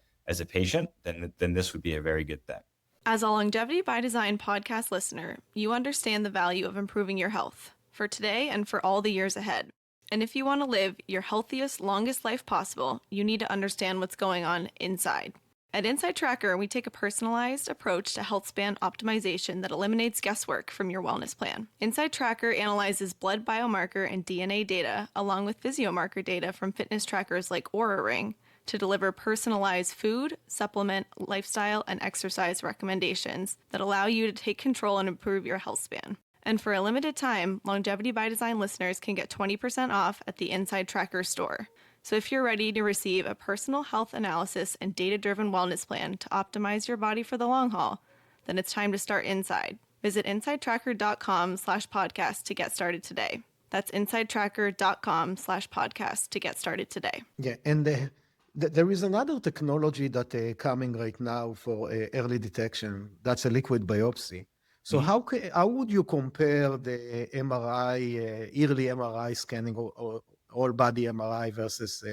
patient, then this would be a very good thing. As a Longevity by Design podcast listener, you understand the value of improving your health for today and for all the years ahead. And if you want to live your healthiest, longest life possible, you need to understand what's going on inside. At Inside Tracker, we take a personalized approach to health span optimization that eliminates guesswork from your wellness plan. Inside Tracker analyzes blood biomarker and DNA data, along with physiomarker data from fitness trackers like Oura Ring, to deliver personalized food, supplement, lifestyle, and exercise recommendations that allow you to take control and improve your health span. And for a limited time, Longevity by Design listeners can get 20% off at the Inside Tracker store. So if you're ready to receive a personal health analysis and data-driven wellness plan to optimize your body for the long haul, then it's time to start inside. Visit insidetracker.com/podcast to get started today. That's insidetracker.com/podcast to get started today. Yeah, and there is another technology that coming right now for early detection. That's a liquid biopsy. So how would you compare the MRI, early MRI scanning or all body MRI versus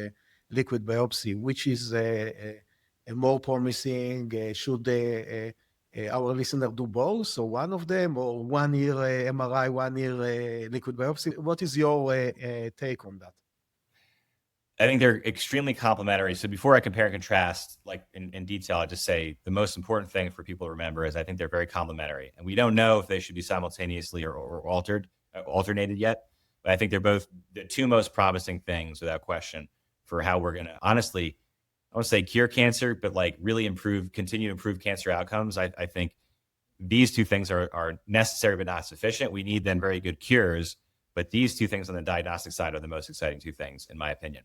liquid biopsy? Which is a more promising? Should our listener do both? So one of them, or 1 year MRI, 1 year liquid biopsy? What is your take on that? I think they're extremely complementary. So before I compare and contrast, like in detail, I just say the most important thing for people to remember is I think they're very complementary, and we don't know if they should be simultaneously or alternated yet. But I think they're both the two most promising things, without question, for how we're going to honestly, I won't say cure cancer, but like really continue to improve cancer outcomes. I think these two things are necessary but not sufficient. We need then very good cures, but these two things on the diagnostic side are the most exciting two things, in my opinion.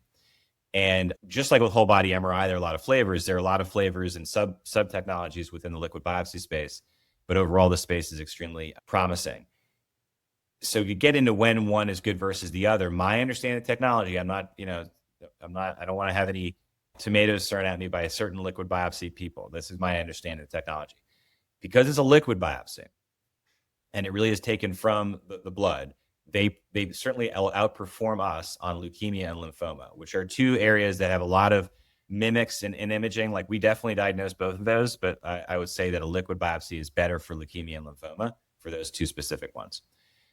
And just like with whole body MRI, there are a lot of flavors. There are a lot of flavors and sub technologies within the liquid biopsy space, but overall the space is extremely promising. So you get into when one is good versus the other. My understanding of technology, I don't want to have any tomatoes thrown at me by a certain liquid biopsy people. This is my understanding of technology. Because it's a liquid biopsy and it really is taken from the blood, they certainly outperform us on leukemia and lymphoma, which are two areas that have a lot of mimics in imaging. Like we definitely diagnose both of those, but I would say that a liquid biopsy is better for leukemia and lymphoma for those two specific ones.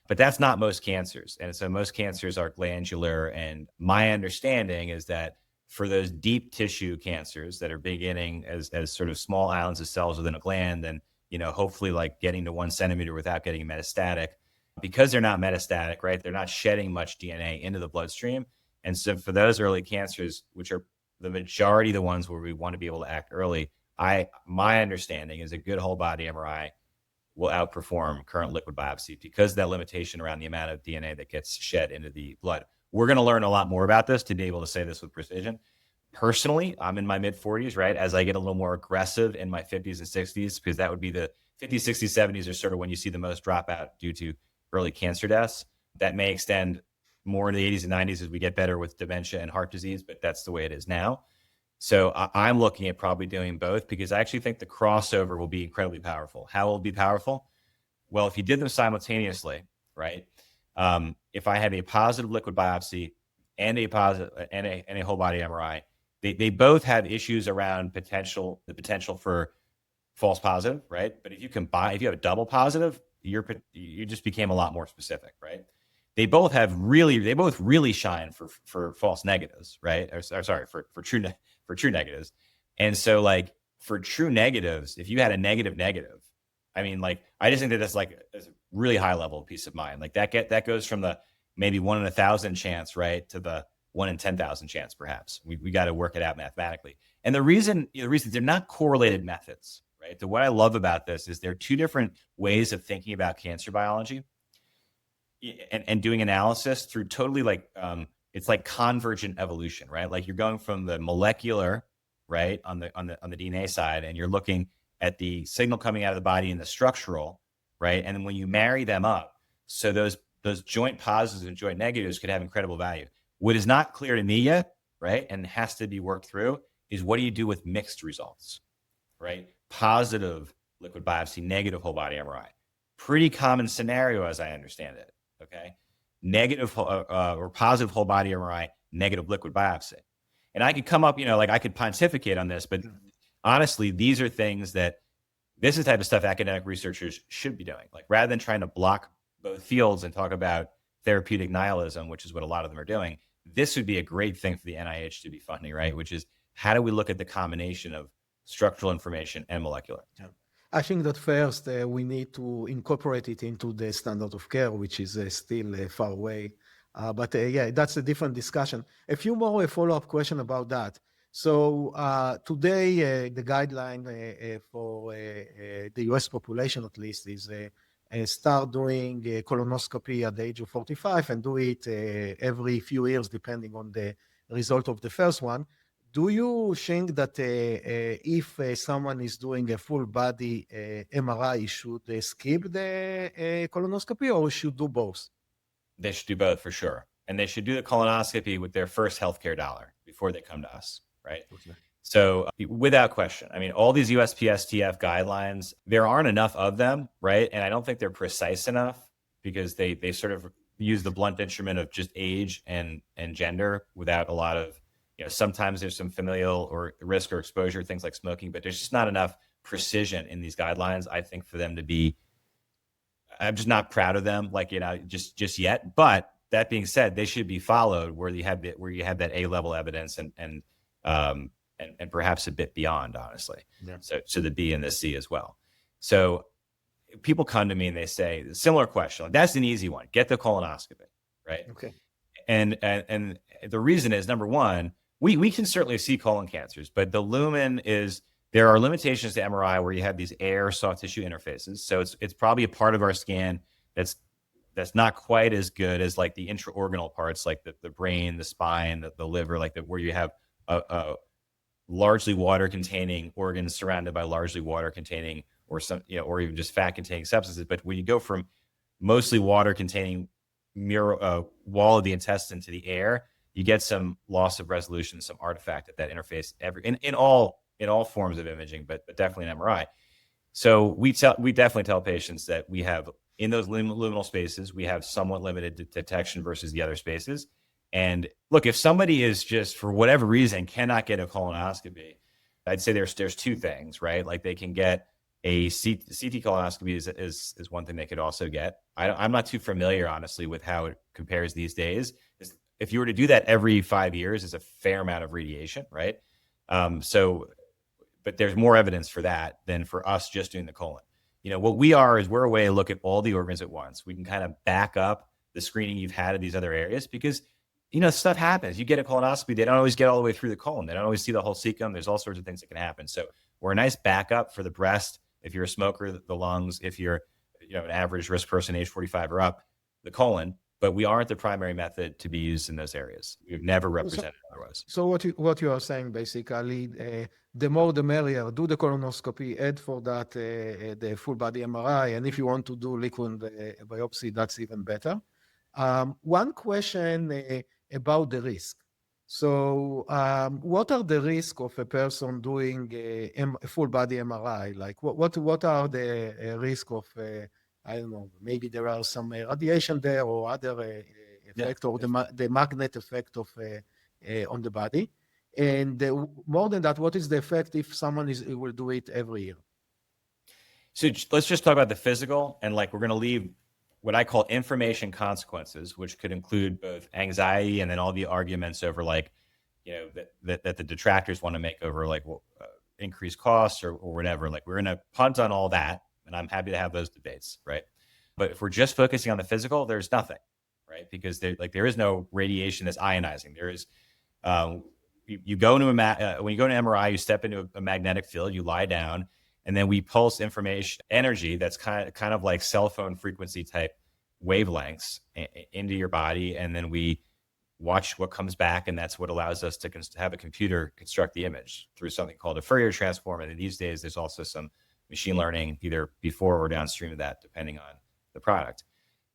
But that's not most cancers. And so most cancers are glandular. And my understanding is that for those deep tissue cancers that are beginning as sort of small islands of cells within a gland, and hopefully like getting to 1 centimeter without getting metastatic, because they're not metastatic, right? They're not shedding much DNA into the bloodstream. And so for those early cancers, which are the majority of the ones where we want to be able to act early, my understanding is a good whole body MRI will outperform current liquid biopsy because of that limitation around the amount of DNA that gets shed into the blood. We're going to learn a lot more about this to be able to say this with precision. Personally, I'm in my mid 40s, right? As I get a little more aggressive in my 50s and 60s, because that would be the 50s, 60s, 70s are sort of when you see the most dropout due to early cancer deaths. That may extend more into the 80s and 90s as we get better with dementia and heart disease, but that's the way it is now. So I'm looking at probably doing both because I actually think the crossover will be incredibly powerful. How will it be powerful? Well, if you did them simultaneously, right? If I have a positive liquid biopsy and a positive and a whole body MRI, they both have issues around the potential for false positive, right? But if you have a double positive, you just became a lot more specific, right? They both really shine for false negatives, right? Or sorry, for true negatives. And so like for true negatives, if you had a negative, I mean, like, I just think that that's like a really high level of peace of mind. Like that goes from the maybe 1 in 1,000 chance, right, to the 1 in 10,000 chance, perhaps. We got to work it out mathematically. And the reason they're not correlated methods, right? So what I love about this is there are two different ways of thinking about cancer biology and doing analysis through totally like, it's like convergent evolution, right? Like you're going from the molecular, right, on the DNA side, and you're looking at the signal coming out of the body and the structural, right? And then when you marry them up, so those joint positives and joint negatives could have incredible value. What is not clear to me yet, right, and has to be worked through is what do you do with mixed results, right? Positive liquid biopsy, negative whole body MRI. Pretty common scenario as I understand it, okay? Negative or positive whole body MRI, negative liquid biopsy. And I could come up, like I could pontificate on this, but honestly, these are things that this is the type of stuff academic researchers should be doing. Like rather than trying to block both fields and talk about therapeutic nihilism, which is what a lot of them are doing, this would be a great thing for the NIH to be funding, right? Which is how do we look at the combination of structural information and molecular? Yeah. I think that first we need to incorporate it into the standard of care, which is still far away. But yeah, that's a different discussion. A few more follow-up questions about that. So today, the guideline for the US population, at least, is start doing colonoscopy at the age of 45 and do it every few years, depending on the result of the first one. Do you think that if someone is doing a full body MRI, should skip the colonoscopy or should do both? They should do both for sure. And they should do the colonoscopy with their first healthcare dollar before they come to us, right? Okay. So without question, I mean, all these USPSTF guidelines, there aren't enough of them, right? And I don't think they're precise enough because they sort of use the blunt instrument of just age and gender without a lot of, sometimes there's some familial or risk or exposure, things like smoking, but there's just not enough precision in these guidelines, I think, for them to be, I'm just not proud of them, like, just yet. But that being said, they should be followed where you have that A-level evidence and perhaps a bit beyond, honestly. Yeah. So the B and the C as well. So people come to me and they say, similar question, like, that's an easy one. Get the colonoscopy, right? Okay. And the reason is, number one, We can certainly see colon cancers, but the lumen there are limitations to MRI where you have these air soft tissue interfaces. So it's probably a part of our scan that's not quite as good as like the intraorganal parts, like the brain, the spine, the liver, like where you have a largely water-containing organs surrounded by largely water-containing or some, or even just fat-containing substances. But when you go from mostly water-containing wall of the intestine to the air, you get some loss of resolution, some artifact at that interface. In all forms of imaging, but definitely in MRI. So we definitely tell patients that we have in those luminal spaces, we have somewhat limited detection versus the other spaces. And look, if somebody is just for whatever reason cannot get a colonoscopy, I'd say there's two things, right? Like they can get a CT colonoscopy is one thing they could also get. I'm not too familiar, honestly, with how it compares these days. If you were to do that every 5 years, it's a fair amount of radiation, right? But there's more evidence for that than for us just doing the colon. What we are is we're a way to look at all the organs at once. We can kind of back up the screening you've had of these other areas because, stuff happens. You get a colonoscopy, they don't always get all the way through the colon. They don't always see the whole cecum. There's all sorts of things that can happen. So we're a nice backup for the breast. If you're a smoker, the lungs. If you're, an average risk person, age 45 or up, the colon. But we aren't the primary method to be used in those areas. We've never represented otherwise. So what you are saying basically, the more the merrier. Do the colonoscopy, add for that the full body MRI, and if you want to do liquid biopsy, that's even better. One question about the risk. So what are the risks of a person doing a full body MRI? Like what are the risk of I don't know, maybe there are some radiation there or other effect or the magnet effect of on the body. And more than that, what is the effect if someone will do it every year? So let's just talk about the physical, and we're going to leave what I call information consequences, which could include both anxiety and then all the arguments over that the detractors want to make over increased costs or whatever. We're going to punt on all that. And I'm happy to have those debates, right? But if we're just focusing on the physical, there's nothing, right? Because there is no radiation that's ionizing. There is, you go into when you go to MRI, you step into a magnetic field, you lie down, and then we pulse information, energy that's kind of like cell phone frequency type wavelengths into your body, and then we watch what comes back, and that's what allows us to have a computer construct the image through something called a Fourier transform. And these days, there's also some machine learning either before or downstream of that, depending on the product.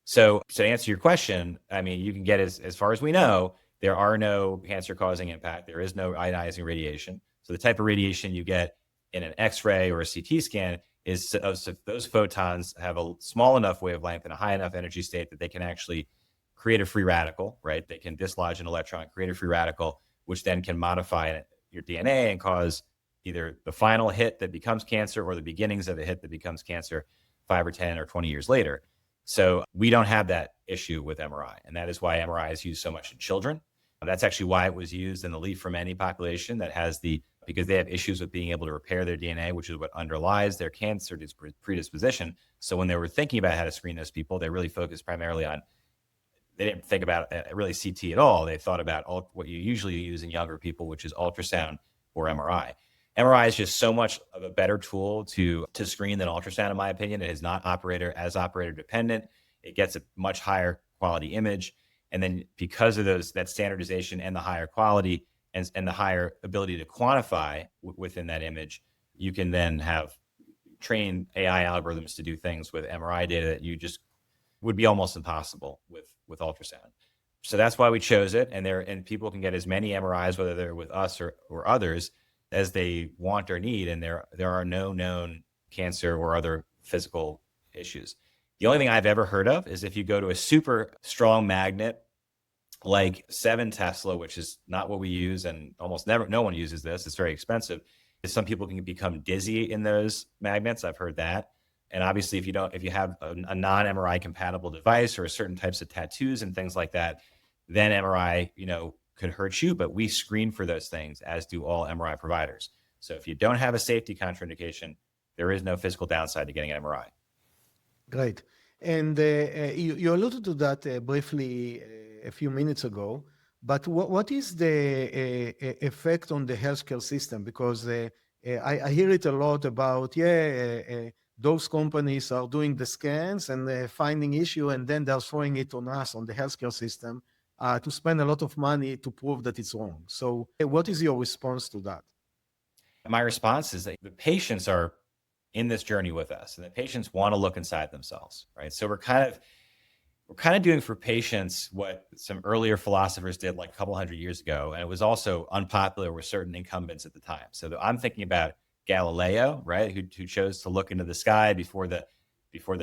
So to answer your question, I mean, you can get as far as we know, there are no cancer-causing impact. There is no ionizing radiation. So the type of radiation you get in an X-ray or a CT scan is those photons have a small enough wavelength and a high enough energy state that they can actually create a free radical, right? They can dislodge an electron, create a free radical, which then can modify your DNA and cause either the final hit that becomes cancer or the beginnings of a hit that becomes cancer 5 or 10 or 20 years later. So we don't have that issue with MRI. And that is why MRI is used so much in children. That's actually why it was used in the leave from any population that has because they have issues with being able to repair their DNA, which is what underlies their cancer predisposition. So when they were thinking about how to screen those people, they really focused primarily on, they didn't think about really CT at all. They thought about what you usually use in younger people, which is ultrasound or MRI. MRI is just so much of a better tool to screen than ultrasound, in my opinion. It is not operator dependent. It gets a much higher quality image. And then because of that standardization and the higher quality and the higher ability to quantify within that image, you can then have trained AI algorithms to do things with MRI data that you just would be almost impossible with ultrasound. So that's why we chose it. And people can get as many MRIs, whether they're with us or others, as they want or need, and there are no known cancer or other physical issues. The only thing I've ever heard of is if you go to a super strong magnet like 7 Tesla, which is not what we use, and almost no one uses this. It's very expensive. Some people can become dizzy in those magnets. I've heard that. And obviously, if you have a non-MRI compatible device or certain types of tattoos and things like that, then MRI, could hurt you, but we screen for those things, as do all MRI providers. So if you don't have a safety contraindication, there is no physical downside to getting an MRI. Great. And you alluded to that briefly a few minutes ago, But what is the effect on the healthcare system? Because I hear it a lot about, those companies are doing the scans and finding issue, and then they're throwing it on us, on the healthcare system, to spend a lot of money to prove that it's wrong. So what is your response to that? My response is that the patients are in this journey with us, and the patients want to look inside themselves, right? So we're kind of doing for patients what some earlier philosophers did like a couple hundred years ago, and it was also unpopular with certain incumbents at the time. So I'm thinking about Galileo, right, who chose to look into the sky before the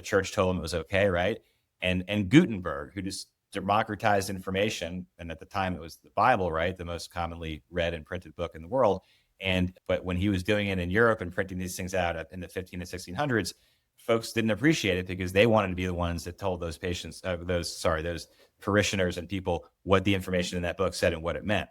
church told him it was okay, right? And Gutenberg, who just democratized information, and at the time it was the Bible, right, the most commonly read and printed book in the world. But when he was doing it in Europe and printing these things out in the 15 and 1600s, folks didn't appreciate it because they wanted to be the ones that told those patients, those parishioners and people what the information in that book said and what it meant.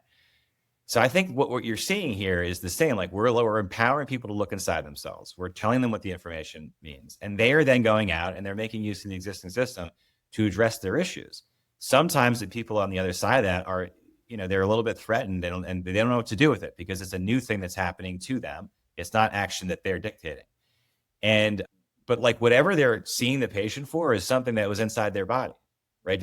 So I think what you're seeing here is the same. Like we're empowering people to look inside themselves. We're telling them what the information means, and they are then going out and they're making use of the existing system to address their issues. Sometimes the people on the other side of that are, they're a little bit threatened and they don't know what to do with it because it's a new thing that's happening to them. It's not action that they're dictating. But like whatever they're seeing the patient for is something that was inside their body, right?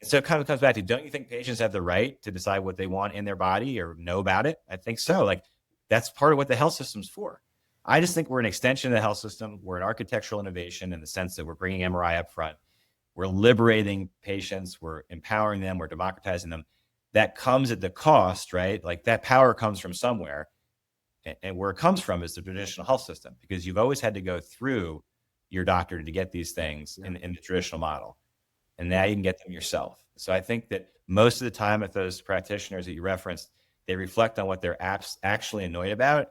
So it kind of comes back to, don't you think patients have the right to decide what they want in their body or know about it? I think so. Like that's part of what the health system's for. I just think we're an extension of the health system. We're an architectural innovation in the sense that we're bringing MRI up front. We're liberating patients. We're empowering them. We're democratizing them. That comes at the cost, right? Like that power comes from somewhere. And where it comes from is the traditional health system, because you've always had to go through your doctor to get these things in the traditional model. And now you can get them yourself. So I think that most of the time with those practitioners that you referenced, they reflect on what they're actually annoyed about.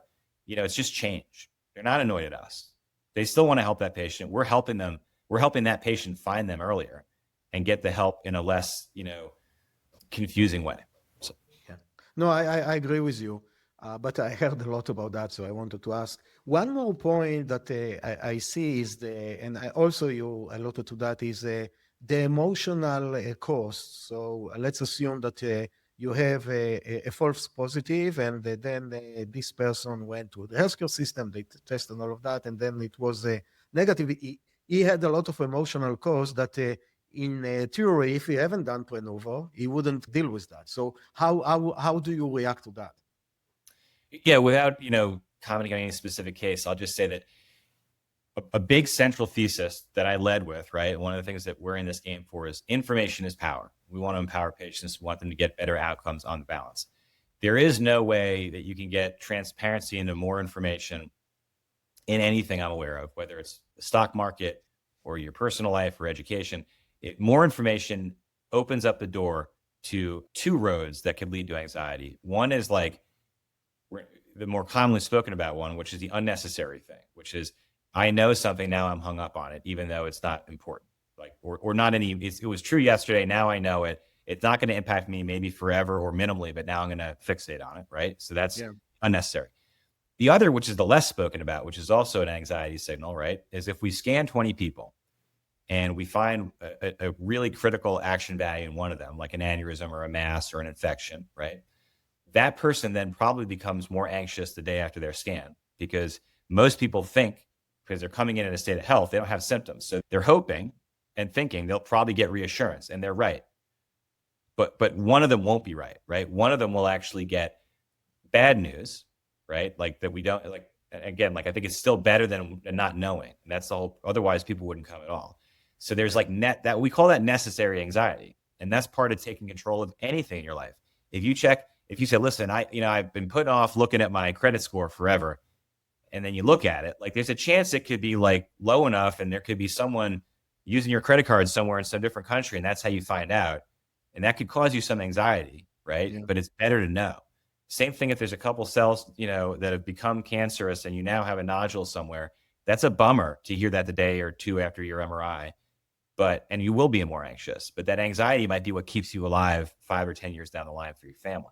It's just change. They're not annoyed at us. They still want to help that patient. We're helping them. We're helping that patient find them earlier and get the help in a less, confusing way. So. Yeah. No, I agree with you. But I heard a lot about that, so I wanted to ask. One more point that I see is also you alluded to that, is the emotional cost. So let's assume that you have a false positive, and then this person went to the healthcare system, they tested all of that, and then it was negative. He had a lot of emotional cost that in theory, if he haven't done Prenuvo, he wouldn't deal with that. So how do you react to that? Yeah, without, commenting on any specific case, I'll just say that a big central thesis that I led with, right? One of the things that we're in this game for is information is power. We want to empower patients, we want them to get better outcomes on the balance. There is no way that you can get transparency into more information in anything I'm aware of, whether it's the stock market or your personal life or education. More information opens up the door to two roads that could lead to anxiety. One is like the more commonly spoken about one, which is the unnecessary thing, which is I know something, now I'm hung up on it, even though it's not important. Like, or not any, it was true yesterday, now I know it. It's not going to impact me maybe forever or minimally, but now I'm going to fixate on it, right? So that's unnecessary. The other, which is the less spoken about, which is also an anxiety signal, right, is if we scan 20 people and we find a really critical action value in one of them, like an aneurysm or a mass or an infection, right? That person then probably becomes more anxious the day after their scan, because most people think, because they're coming in a state of health, they don't have symptoms. So they're hoping and thinking they'll probably get reassurance, and they're right. But one of them won't be right? One of them will actually get bad news, right? Like that we don't, like, again, like I think it's still better than not knowing. And that's the whole, otherwise people wouldn't come at all. So there's like that we call that necessary anxiety. And that's part of taking control of anything in your life. If you say, listen, I've been putting off looking at my credit score forever, and then you look at it, like there's a chance it could be like low enough, and there could be someone using your credit card somewhere in some different country, and that's how you find out. And that could cause you some anxiety, right? Yeah. But it's better to know. Same thing if there's a couple cells, that have become cancerous and you now have a nodule somewhere. That's a bummer to hear that the day or two after your MRI. And you will be more anxious, but that anxiety might be what keeps you alive 5 or 10 years down the line for your family.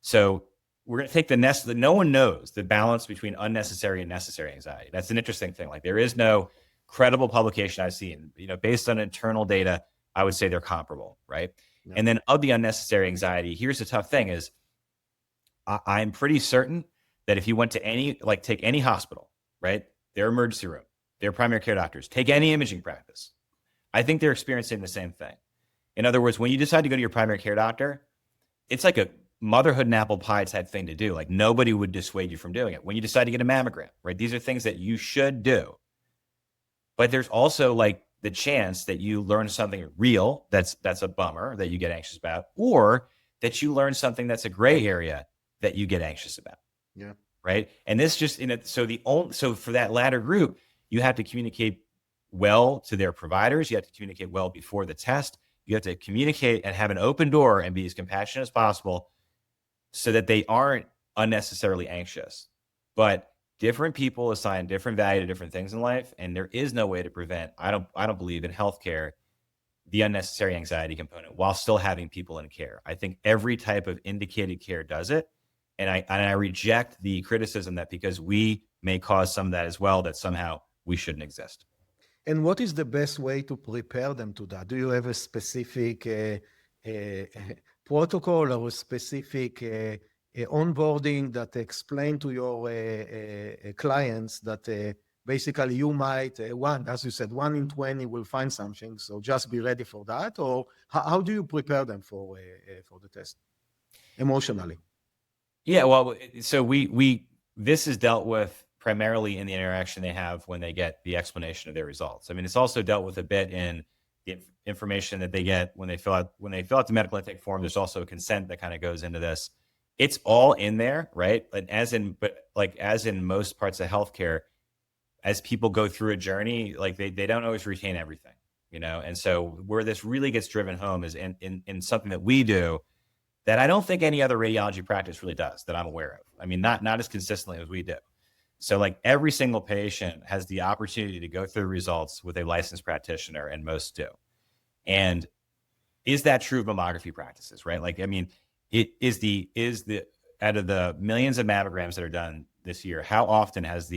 So we're going to take that no one knows the balance between unnecessary and necessary anxiety. That's an interesting thing. Like there is no credible publication I've seen, based on internal data, I would say they're comparable, right? Yeah. And then of the unnecessary anxiety, here's the tough thing is I'm pretty certain that if you went to any, like take any hospital, right, their emergency room, their primary care doctors, take any imaging practice, I think they're experiencing the same thing. In other words, when you decide to go to your primary care doctor, it's like a motherhood and apple pie type thing to do. Like nobody would dissuade you from doing it. When you decide to get a mammogram, right, these are things that you should do. But there's also like the chance that you learn something real that's a bummer that you get anxious about, or that you learn something that's a gray area that you get anxious about. Yeah. Right. And this just so for that latter group, you have to communicate well to their providers. You have to communicate well before the test. You have to communicate and have an open door and be as compassionate as possible so that they aren't unnecessarily anxious. But different people assign different value to different things in life, and there is no way to prevent, I don't believe in healthcare, the unnecessary anxiety component while still having people in care. I think every type of indicated care does it. And I reject the criticism that because we may cause some of that as well, that somehow we shouldn't exist. And what is the best way to prepare them to that? Do you have a specific protocol or a specific onboarding that explain to your clients that basically you might, as you said, 1 in 20 will find something, so just be ready for that? Or how do you prepare them for the test emotionally? Yeah, well, so this is dealt with primarily in the interaction they have when they get the explanation of their results. I mean, it's also dealt with a bit in the information that they get when they fill out the medical intake form. There's also a consent that kind of goes into this. It's all in there, right? But as in most parts of healthcare, as people go through a journey, like they don't always retain everything, And so where this really gets driven home is in something that we do that I don't think any other radiology practice really does that I'm aware of. I mean, not as consistently as we do. So like every single patient has the opportunity to go through the results with a licensed practitioner, and most do. And is that true of mammography practices, right? Like, I mean, it is out of the millions of mammograms that are done this year, how often has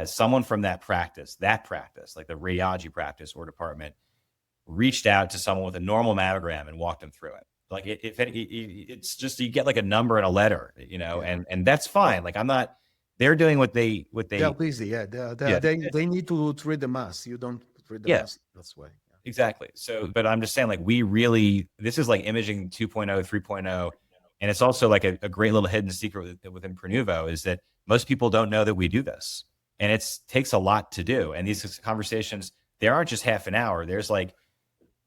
someone from that practice, like the radiology practice or department, reached out to someone with a normal mammogram and walked them through it? Like it's just, you get like a number and a letter, and that's fine. Like they're doing what they They're busy. Yeah. They need to treat the mass. You don't treat the mass. That's why. Yeah. Exactly. So, but I'm just saying, like, this is like imaging 2.0, 3.0. And it's also like a great little hidden secret within Prenuvo is that most people don't know that we do this. And it takes a lot to do. And these conversations, they aren't just half an hour. There's like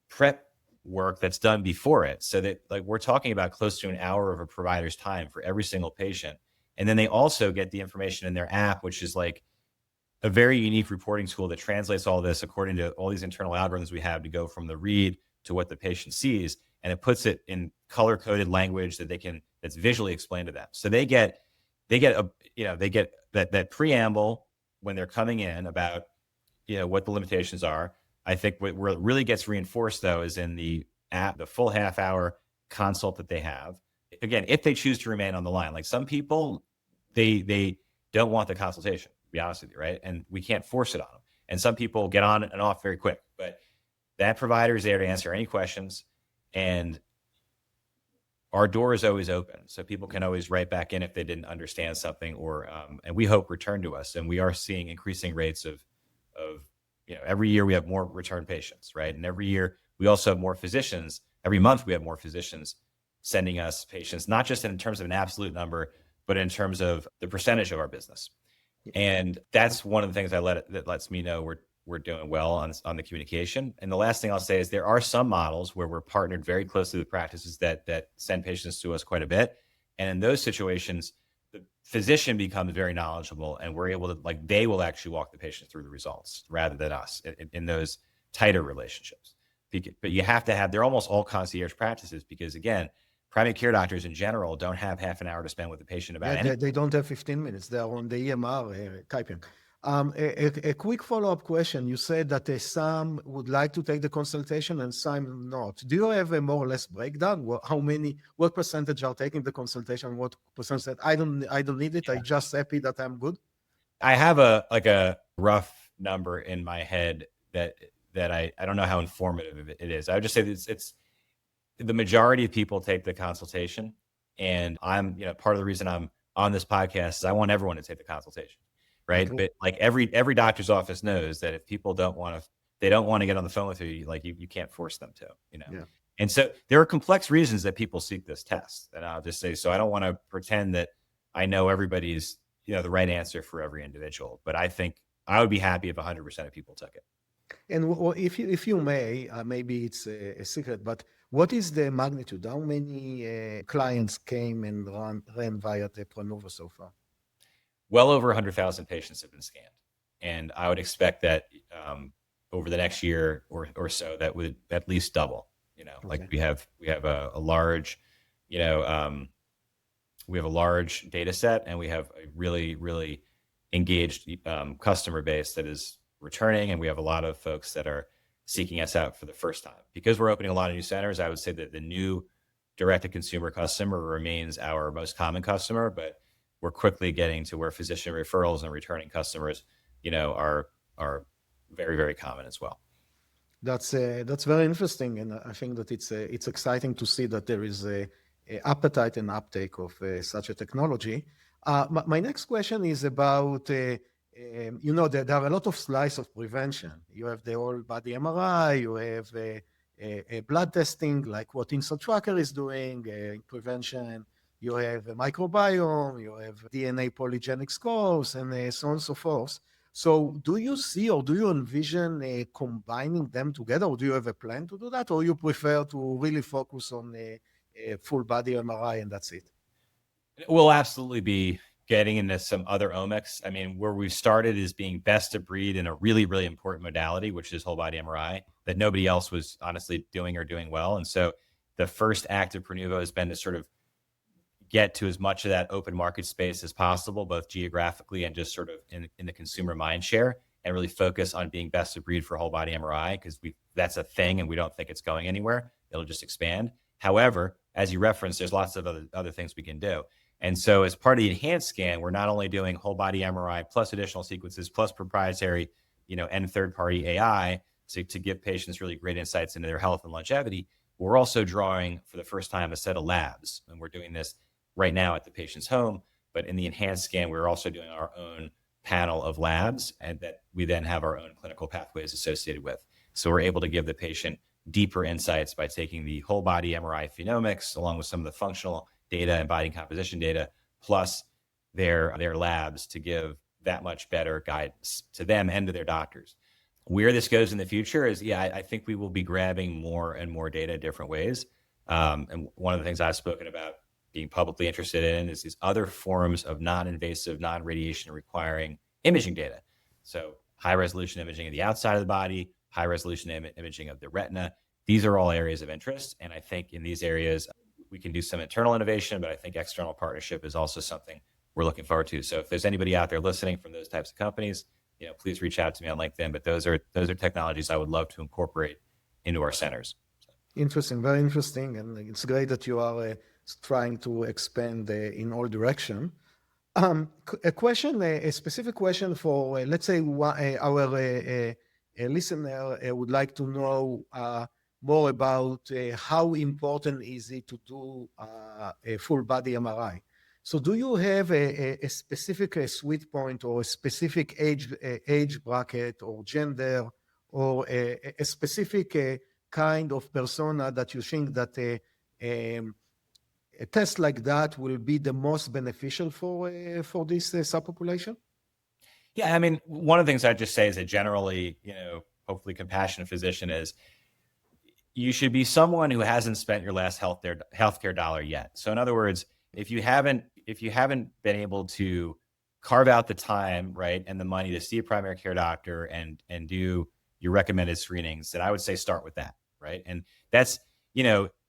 prep work that's done before it, so that like we're talking about close to an hour of a provider's time for every single patient. And then they also get the information in their app, which is like a very unique reporting tool that translates all this according to all these internal algorithms we have to go from the read to what the patient sees, and it puts it in color coded language that's visually explained to them. So they get that preamble when they're coming in about what the limitations are. I think where it really gets reinforced, though, is in the app, the full half-hour consult that they have. Again, if they choose to remain on the line, like some people, they don't want the consultation, to be honest with you, right? And we can't force it on them. And some people get on and off very quick. But that provider is there to answer any questions, and our door is always open, so people can always write back in if they didn't understand something, or and we hope return to us. And we are seeing increasing rates of every year we have more return patients, right? And every year we also have more physicians. Every month we have more physicians sending us patients, not just in terms of an absolute number, but in terms of the percentage of our business. And that's one of the things that lets me know we're doing well on the communication. And the last thing I'll say is there are some models where we're partnered very closely with practices that send patients to us quite a bit. And in those situations, the physician becomes very knowledgeable, and we're able to, like, they will actually walk the patient through the results rather than us in those tighter relationships. But you have to have, they're almost all concierge practices because, again, primary care doctors in general don't have half an hour to spend with the patient about anything. They don't have 15 minutes. They're on the EMR typing. A quick follow-up question. You said that some would like to take the consultation and some not. Do you have a more or less breakdown? What percentage are taking the consultation? What percent said, I don't need it. I'm just happy that I'm good. I have a rough number in my head that I don't know how informative it is. I would just say that The majority of people take the consultation, and I'm, part of the reason I'm on this podcast is I want everyone to take the consultation, right? Okay. But like every doctor's office knows that if people they don't want to get on the phone with you, like you can't force them to. Yeah. And so there are complex reasons that people seek this test. And I'll just say, so I don't want to pretend that I know everybody's, the right answer for every individual, but I think I would be happy if 100% of people took it. And if you may, maybe it's a secret, but what is the magnitude? How many clients came and ran via the Prenuvo so far? Well over 100,000 patients have been scanned. And I would expect that over the next year or so, that would at least double. Like Okay. we have a large, we have a large data set, and we have a really, really engaged customer base that is returning. And we have a lot of folks that are seeking us out for the first time. Because we're opening a lot of new centers, I would say that the new direct-to-consumer customer remains our most common customer, but we're quickly getting to where physician referrals and returning customers, are very, very common as well. That's very interesting, and I think that it's exciting to see that there is a appetite and uptake of such a technology. My next question is about there are a lot of slices of prevention. You have the whole body MRI, you have a blood testing like what InstaTracker is doing in prevention. You have a microbiome, you have DNA polygenic scores, and so on and so forth. So do you see or do you envision combining them together, or do you have a plan to do that, or you prefer to really focus on a full body MRI and that's it? We'll absolutely be getting into some other omics. I mean, where we've started is being best of breed in a really, really important modality, which is whole body MRI, that nobody else was honestly doing well. And so the first act of Prenuvo has been to sort of get to as much of that open market space as possible, both geographically and just sort of in the consumer mind share, and really focus on being best of breed for whole body MRI, because that's a thing and we don't think it's going anywhere. It'll just expand. However, as you referenced, there's lots of other things we can do. And so as part of the enhanced scan, we're not only doing whole body MRI plus additional sequences plus proprietary, and third-party AI to give patients really great insights into their health and longevity. We're also drawing for the first time a set of labs, and we're doing this right now at the patient's home. But in the enhanced scan, we're also doing our own panel of labs, and that we then have our own clinical pathways associated with. So we're able to give the patient deeper insights by taking the whole body MRI phenomics along with some of the functional data and body composition data, plus their labs, to give that much better guidance to them and to their doctors. Where this goes in the future is, I think we will be grabbing more and more data different ways. And one of the things I've spoken about being publicly interested in is these other forms of non-invasive, non-radiation requiring imaging data. So high resolution imaging of the outside of the body, high resolution imaging of the retina. These are all areas of interest. And I think in these areas, we can do some internal innovation, but I think external partnership is also something we're looking forward to. So if there's anybody out there listening from those types of companies, please reach out to me on LinkedIn. But those are technologies I would love to incorporate into our centers. Interesting, very interesting, and it's great that you are trying to expand in all direction. A specific question for, let's say, our listener would like to know more about how important is it to do a full body MRI. So do you have a specific sweet point or a specific age bracket or gender or a specific kind of persona that you think that a test like that will be the most beneficial for this subpopulation? Yeah, I mean, one of the things I'd just say as a generally, hopefully compassionate physician is you should be someone who hasn't spent your last healthcare dollar yet. So in other words, if you haven't been able to carve out the time, right, and the money to see a primary care doctor and do your recommended screenings, then I would say start with that, right? And that's,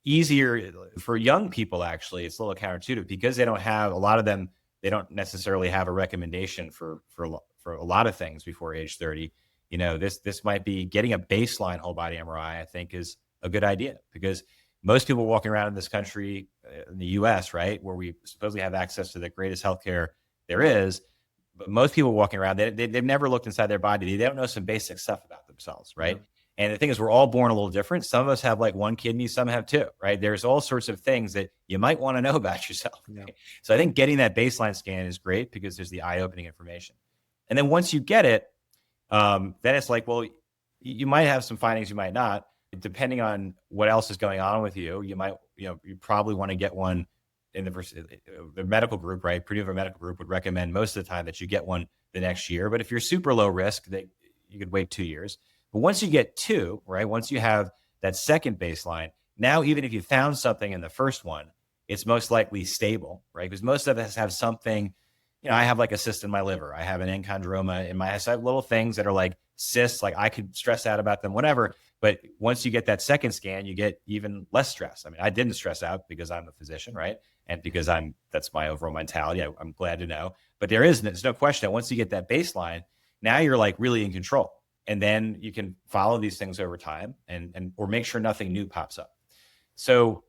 easier for young people. Actually, it's a little counterintuitive because they don't have a lot of them. They don't necessarily have a recommendation for a lot of things before age 30. This might be getting a baseline whole body MRI. I think is a good idea, because most people walking around in this country, in the U.S., right, where we supposedly have access to the greatest healthcare there is, but most people walking around, they've never looked inside their body. They don't know some basic stuff about themselves, right? And the thing is, we're all born a little different. Some of us have like one kidney, some have two, right? There's all sorts of things that you might want to know about yourself. Yeah. So I think getting that baseline scan is great because there's the eye-opening information. And then once you get it, then it's like, well, you might have some findings, you might not. Depending on what else is going on with you, you might, you probably want to get one in the medical group, right? Prenuvo medical group would recommend most of the time that you get one the next year. But if you're super low risk, that you could wait 2 years. But once you get two, right? Once you have that second baseline, now even if you found something in the first one, it's most likely stable, right? Because most of us have something. I have like a cyst in my liver. I have an enchondroma in my ass. I have little things that are like cysts, like I could stress out about them, whatever. But once you get that second scan, you get even less stress. I mean, I didn't stress out because I'm a physician, right? And because that's my overall mentality. I'm glad to know. But there's no question that once you get that baseline, now you're like really in control. And then you can follow these things over time or make sure nothing new pops up. So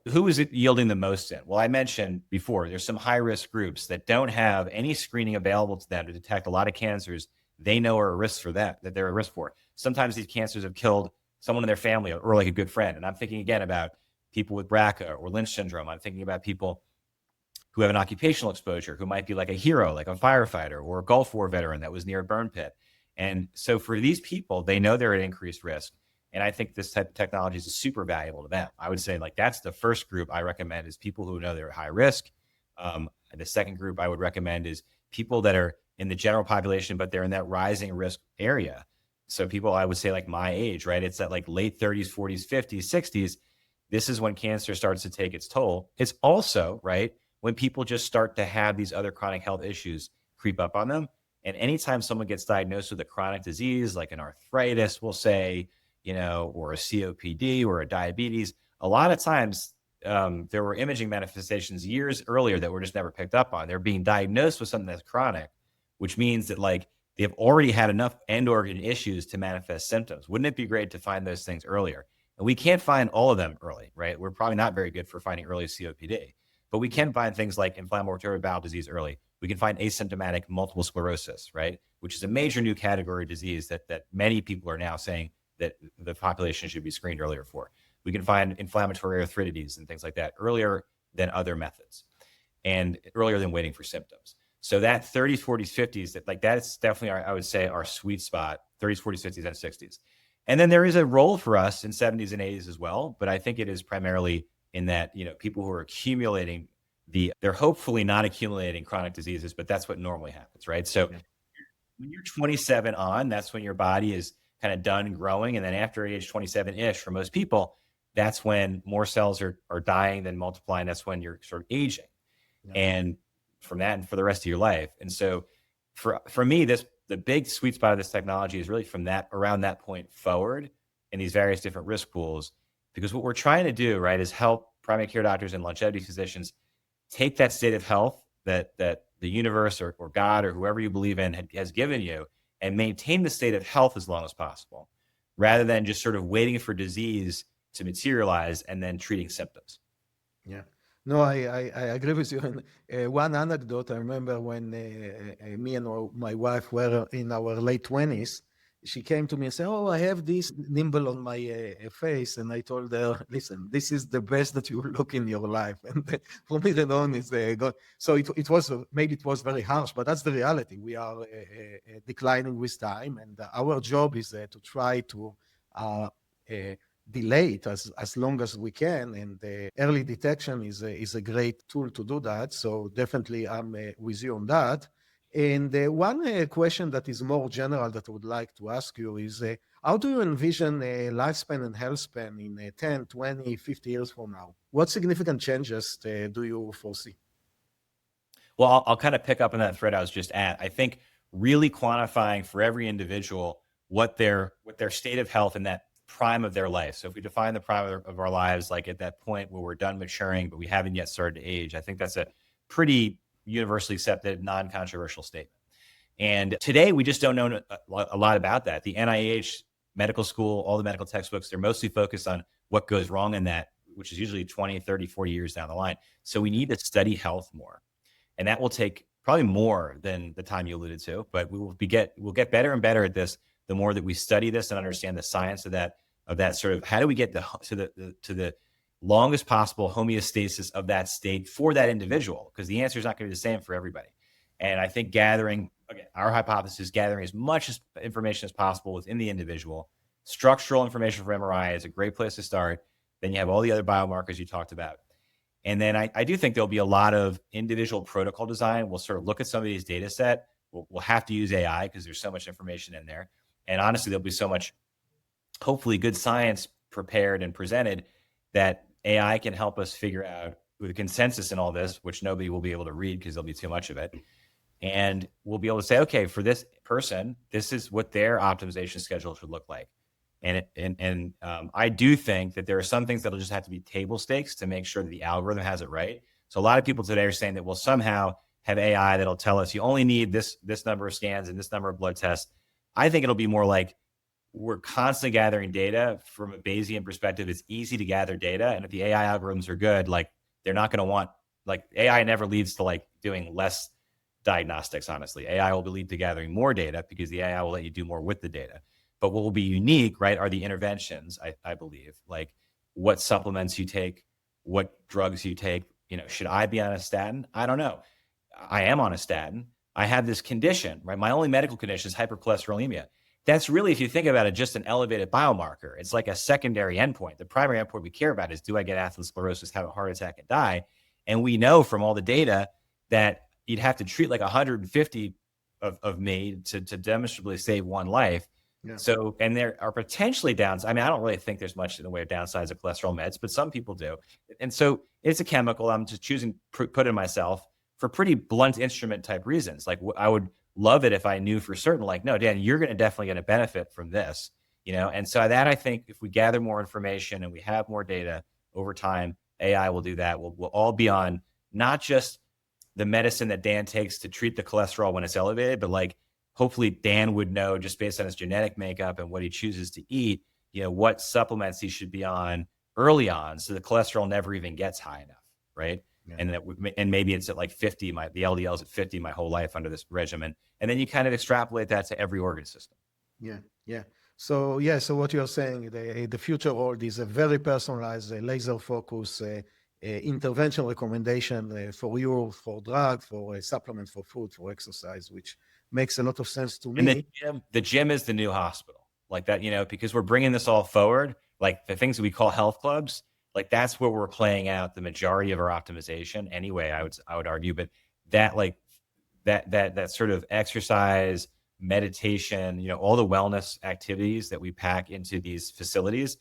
who is it yielding the most in? Well, I mentioned before, there's some high-risk groups that don't have any screening available to them to detect a lot of cancers they know are a risk for them, that they're a risk for. Sometimes these cancers have killed someone in their family or like a good friend. And I'm thinking again about people with BRCA or Lynch syndrome. I'm thinking about people who have an occupational exposure, who might be like a hero, like a firefighter or a Gulf War veteran that was near a burn pit. And so for these people, they know they're at increased risk. And I think this type of technology is super valuable to them. I would say like that's the first group I recommend is people who know they're at high risk. The second group I would recommend is people that are in the general population, but they're in that rising risk area. So people, I would say like my age, right? It's at like late 30s, 40s, 50s, 60s. This is when cancer starts to take its toll. It's also, right, when people just start to have these other chronic health issues creep up on them. And anytime someone gets diagnosed with a chronic disease, like an arthritis, we'll say, or a COPD or a diabetes, a lot of times there were imaging manifestations years earlier that were just never picked up on. They're being diagnosed with something that's chronic, which means that like they've already had enough end organ issues to manifest symptoms. Wouldn't it be great to find those things earlier? And we can't find all of them early, right? We're probably not very good for finding early COPD, but we can find things like inflammatory bowel disease early. We can find asymptomatic multiple sclerosis, right? Which is a major new category of disease that many people are now saying that the population should be screened earlier for. We can find inflammatory arthritides and things like that earlier than other methods and earlier than waiting for symptoms. So that 30s, 40s, 50s, that's definitely I would say our sweet spot, 30s, 40s, 50s, and 60s. And then there is a role for us in 70s and 80s as well. But I think it is primarily in that, people who are accumulating they're hopefully not accumulating chronic diseases, but that's what normally happens, right? So when you're 27 on, that's when your body is kind of done growing. And then after age 27-ish for most people, that's when more cells are dying than multiplying. That's when you're sort of aging. Yeah. And from that and for the rest of your life. And so for me, the big sweet spot of this technology is really from around that point forward in these various different risk pools, because what we're trying to do, right, is help primary care doctors and longevity physicians take that state of health that the universe or God or whoever you believe in has given you and maintain the state of health as long as possible, rather than just sort of waiting for disease to materialize and then treating symptoms. Yeah. No, I agree with you. And one anecdote, I remember when me and my wife were in our late 20s, she came to me and said, "Oh, I have this nimble on my face." And I told her, "Listen, this is the best that you look in your life." And from then on, it's gone. So it was, maybe it was very harsh, but that's the reality. We are declining with time. And our job is to try to delay it as long as we can. And early detection is a great tool to do that. So definitely I'm with you on that. And one question that is more general that I would like to ask you is, how do you envision lifespan and health span in 10, 20, 50 years from now? What significant changes do you foresee? Well, I'll kind of pick up on that thread I was just at. I think really quantifying for every individual what their state of health in that prime of their life. So if we define the prime of our lives, like at that point where we're done maturing, but we haven't yet started to age, I think that's a pretty universally accepted, non-controversial statement. And today we just don't know a lot about that. The NIH medical school, all the medical textbooks, they're mostly focused on what goes wrong in that, which is usually 20, 30, 40 years down the line. So we need to study health more. And that will take probably more than the time you alluded to, but we'll get better and better at this the more that we study this and understand the science of that sort of, how do we get to the longest possible homeostasis of that state for that individual? Because the answer is not going to be the same for everybody. And I think again, our hypothesis is gathering as much information as possible within the individual. Structural information for MRI is a great place to start. Then you have all the other biomarkers you talked about. And then I do think there'll be a lot of individual protocol design. We'll sort of look at some of these data set. We'll have to use AI because there's so much information in there. And honestly, there'll be so much, hopefully, good science prepared and presented that AI can help us figure out with a consensus in all this, which nobody will be able to read because there'll be too much of it. And we'll be able to say, okay, for this person, this is what their optimization schedule should look like. And I do think that there are some things that'll just have to be table stakes to make sure that the algorithm has it right. So a lot of people today are saying that we'll somehow have AI that'll tell us you only need this number of scans and this number of blood tests. I think it'll be more like we're constantly gathering data from a Bayesian perspective. It's easy to gather data. And if the AI algorithms are good, like they're not going to want, like AI never leads to like doing less diagnostics, honestly. AI will lead to gathering more data because the AI will let you do more with the data. But what will be unique, right, are the interventions, I believe, like what supplements you take, what drugs you take. You know, should I be on a statin? I don't know. I am on a statin. I have this condition, right? My only medical condition is hypercholesterolemia. That's really, if you think about it, just an elevated biomarker. It's like a secondary endpoint. The primary endpoint we care about is, do I get atherosclerosis, have a heart attack, and die? And we know from all the data that you'd have to treat like 150 of me to demonstrably save one life. Yeah. So, and there are potentially downsides. I mean, I don't really think there's much in the way of downsides of cholesterol meds, but some people do. And so it's a chemical. I'm just choosing put in myself for pretty blunt instrument type reasons. Like I would love it if I knew for certain, like, no, Dan, you're going to definitely get a benefit from this, you know? And so that, I think if we gather more information and we have more data over time, AI will do that. We'll all be on not just the medicine that Dan takes to treat the cholesterol when it's elevated, but like, hopefully Dan would know, just based on his genetic makeup and what he chooses to eat, you know, what supplements he should be on early on, so the cholesterol never even gets high enough, right? Yeah. And maybe it's at like 50, the LDL is at 50 my whole life under this regimen. And then you kind of extrapolate that to every organ system. Yeah. So what you're saying, the future world is a very personalized, laser focus intervention recommendation for you, for drug, for supplements, for food, for exercise, which makes a lot of sense to me. And the gym is the new hospital, like that, you know, because we're bringing this all forward, like the things that we call health clubs, like that's where we're playing out the majority of our optimization anyway, I would argue. But that, like that sort of exercise, meditation, you know, all the wellness activities that we pack into these facilities,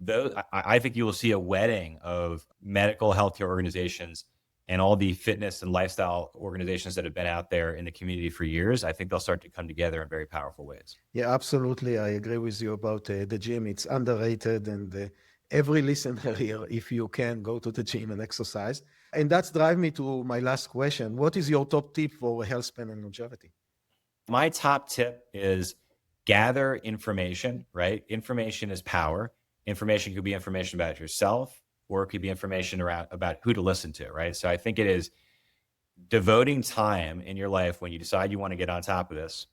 those, I think you will see a wedding of medical healthcare organizations and all the fitness and lifestyle organizations that have been out there in the community for years. I think they'll start to come together in very powerful ways. Yeah, absolutely. I agree with you about the gym. It's underrated, and every listener here, if you can, go to the gym and exercise. And that's drive me to my last question. What is your top tip for health span and longevity? My top tip is gather information, right? Information is power. Information could be information about yourself, or it could be information about who to listen to, right? So I think it is devoting time in your life when you decide you want to get on top of this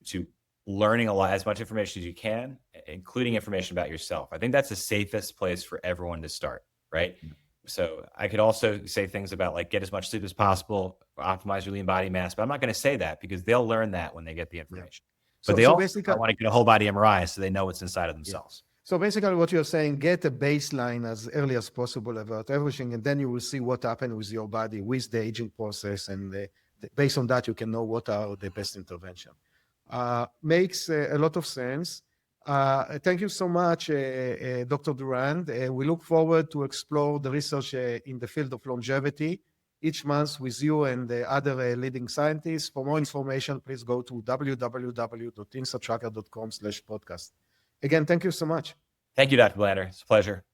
to learning as much information as you can, including information about yourself. I think that's the safest place for everyone to start, right? Mm-hmm. So I could also say things about like get as much sleep as possible, optimize your lean body mass, but I'm not going to say that because they'll learn that when they get the information. Yeah. But they also want to get a whole body MRI so they know what's inside of themselves. Yeah. So basically what you're saying, get a baseline as early as possible about everything, and then you will see what happened with your body, with the aging process, and based on that, you can know what are the best intervention. Makes a lot of sense. Thank you so much, Dr. Durand. We look forward to explore the research in the field of longevity each month with you and the other leading scientists. For more information, please go to www.instatracker.com/podcast. Again, thank you so much. Thank you, Dr. Blander. It's a pleasure.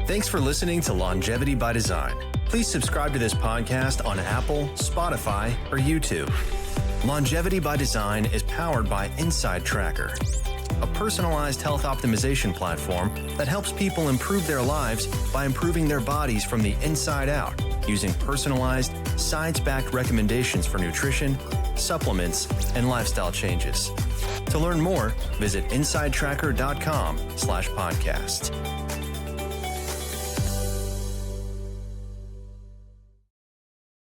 Thanks for listening to Longevity by Design. Please subscribe to this podcast on Apple, Spotify, or YouTube. Longevity by Design is powered by Inside Tracker, a personalized health optimization platform that helps people improve their lives by improving their bodies from the inside out, using personalized, science-backed recommendations for nutrition, supplements, and lifestyle changes. To learn more, visit insidetracker.com/podcast.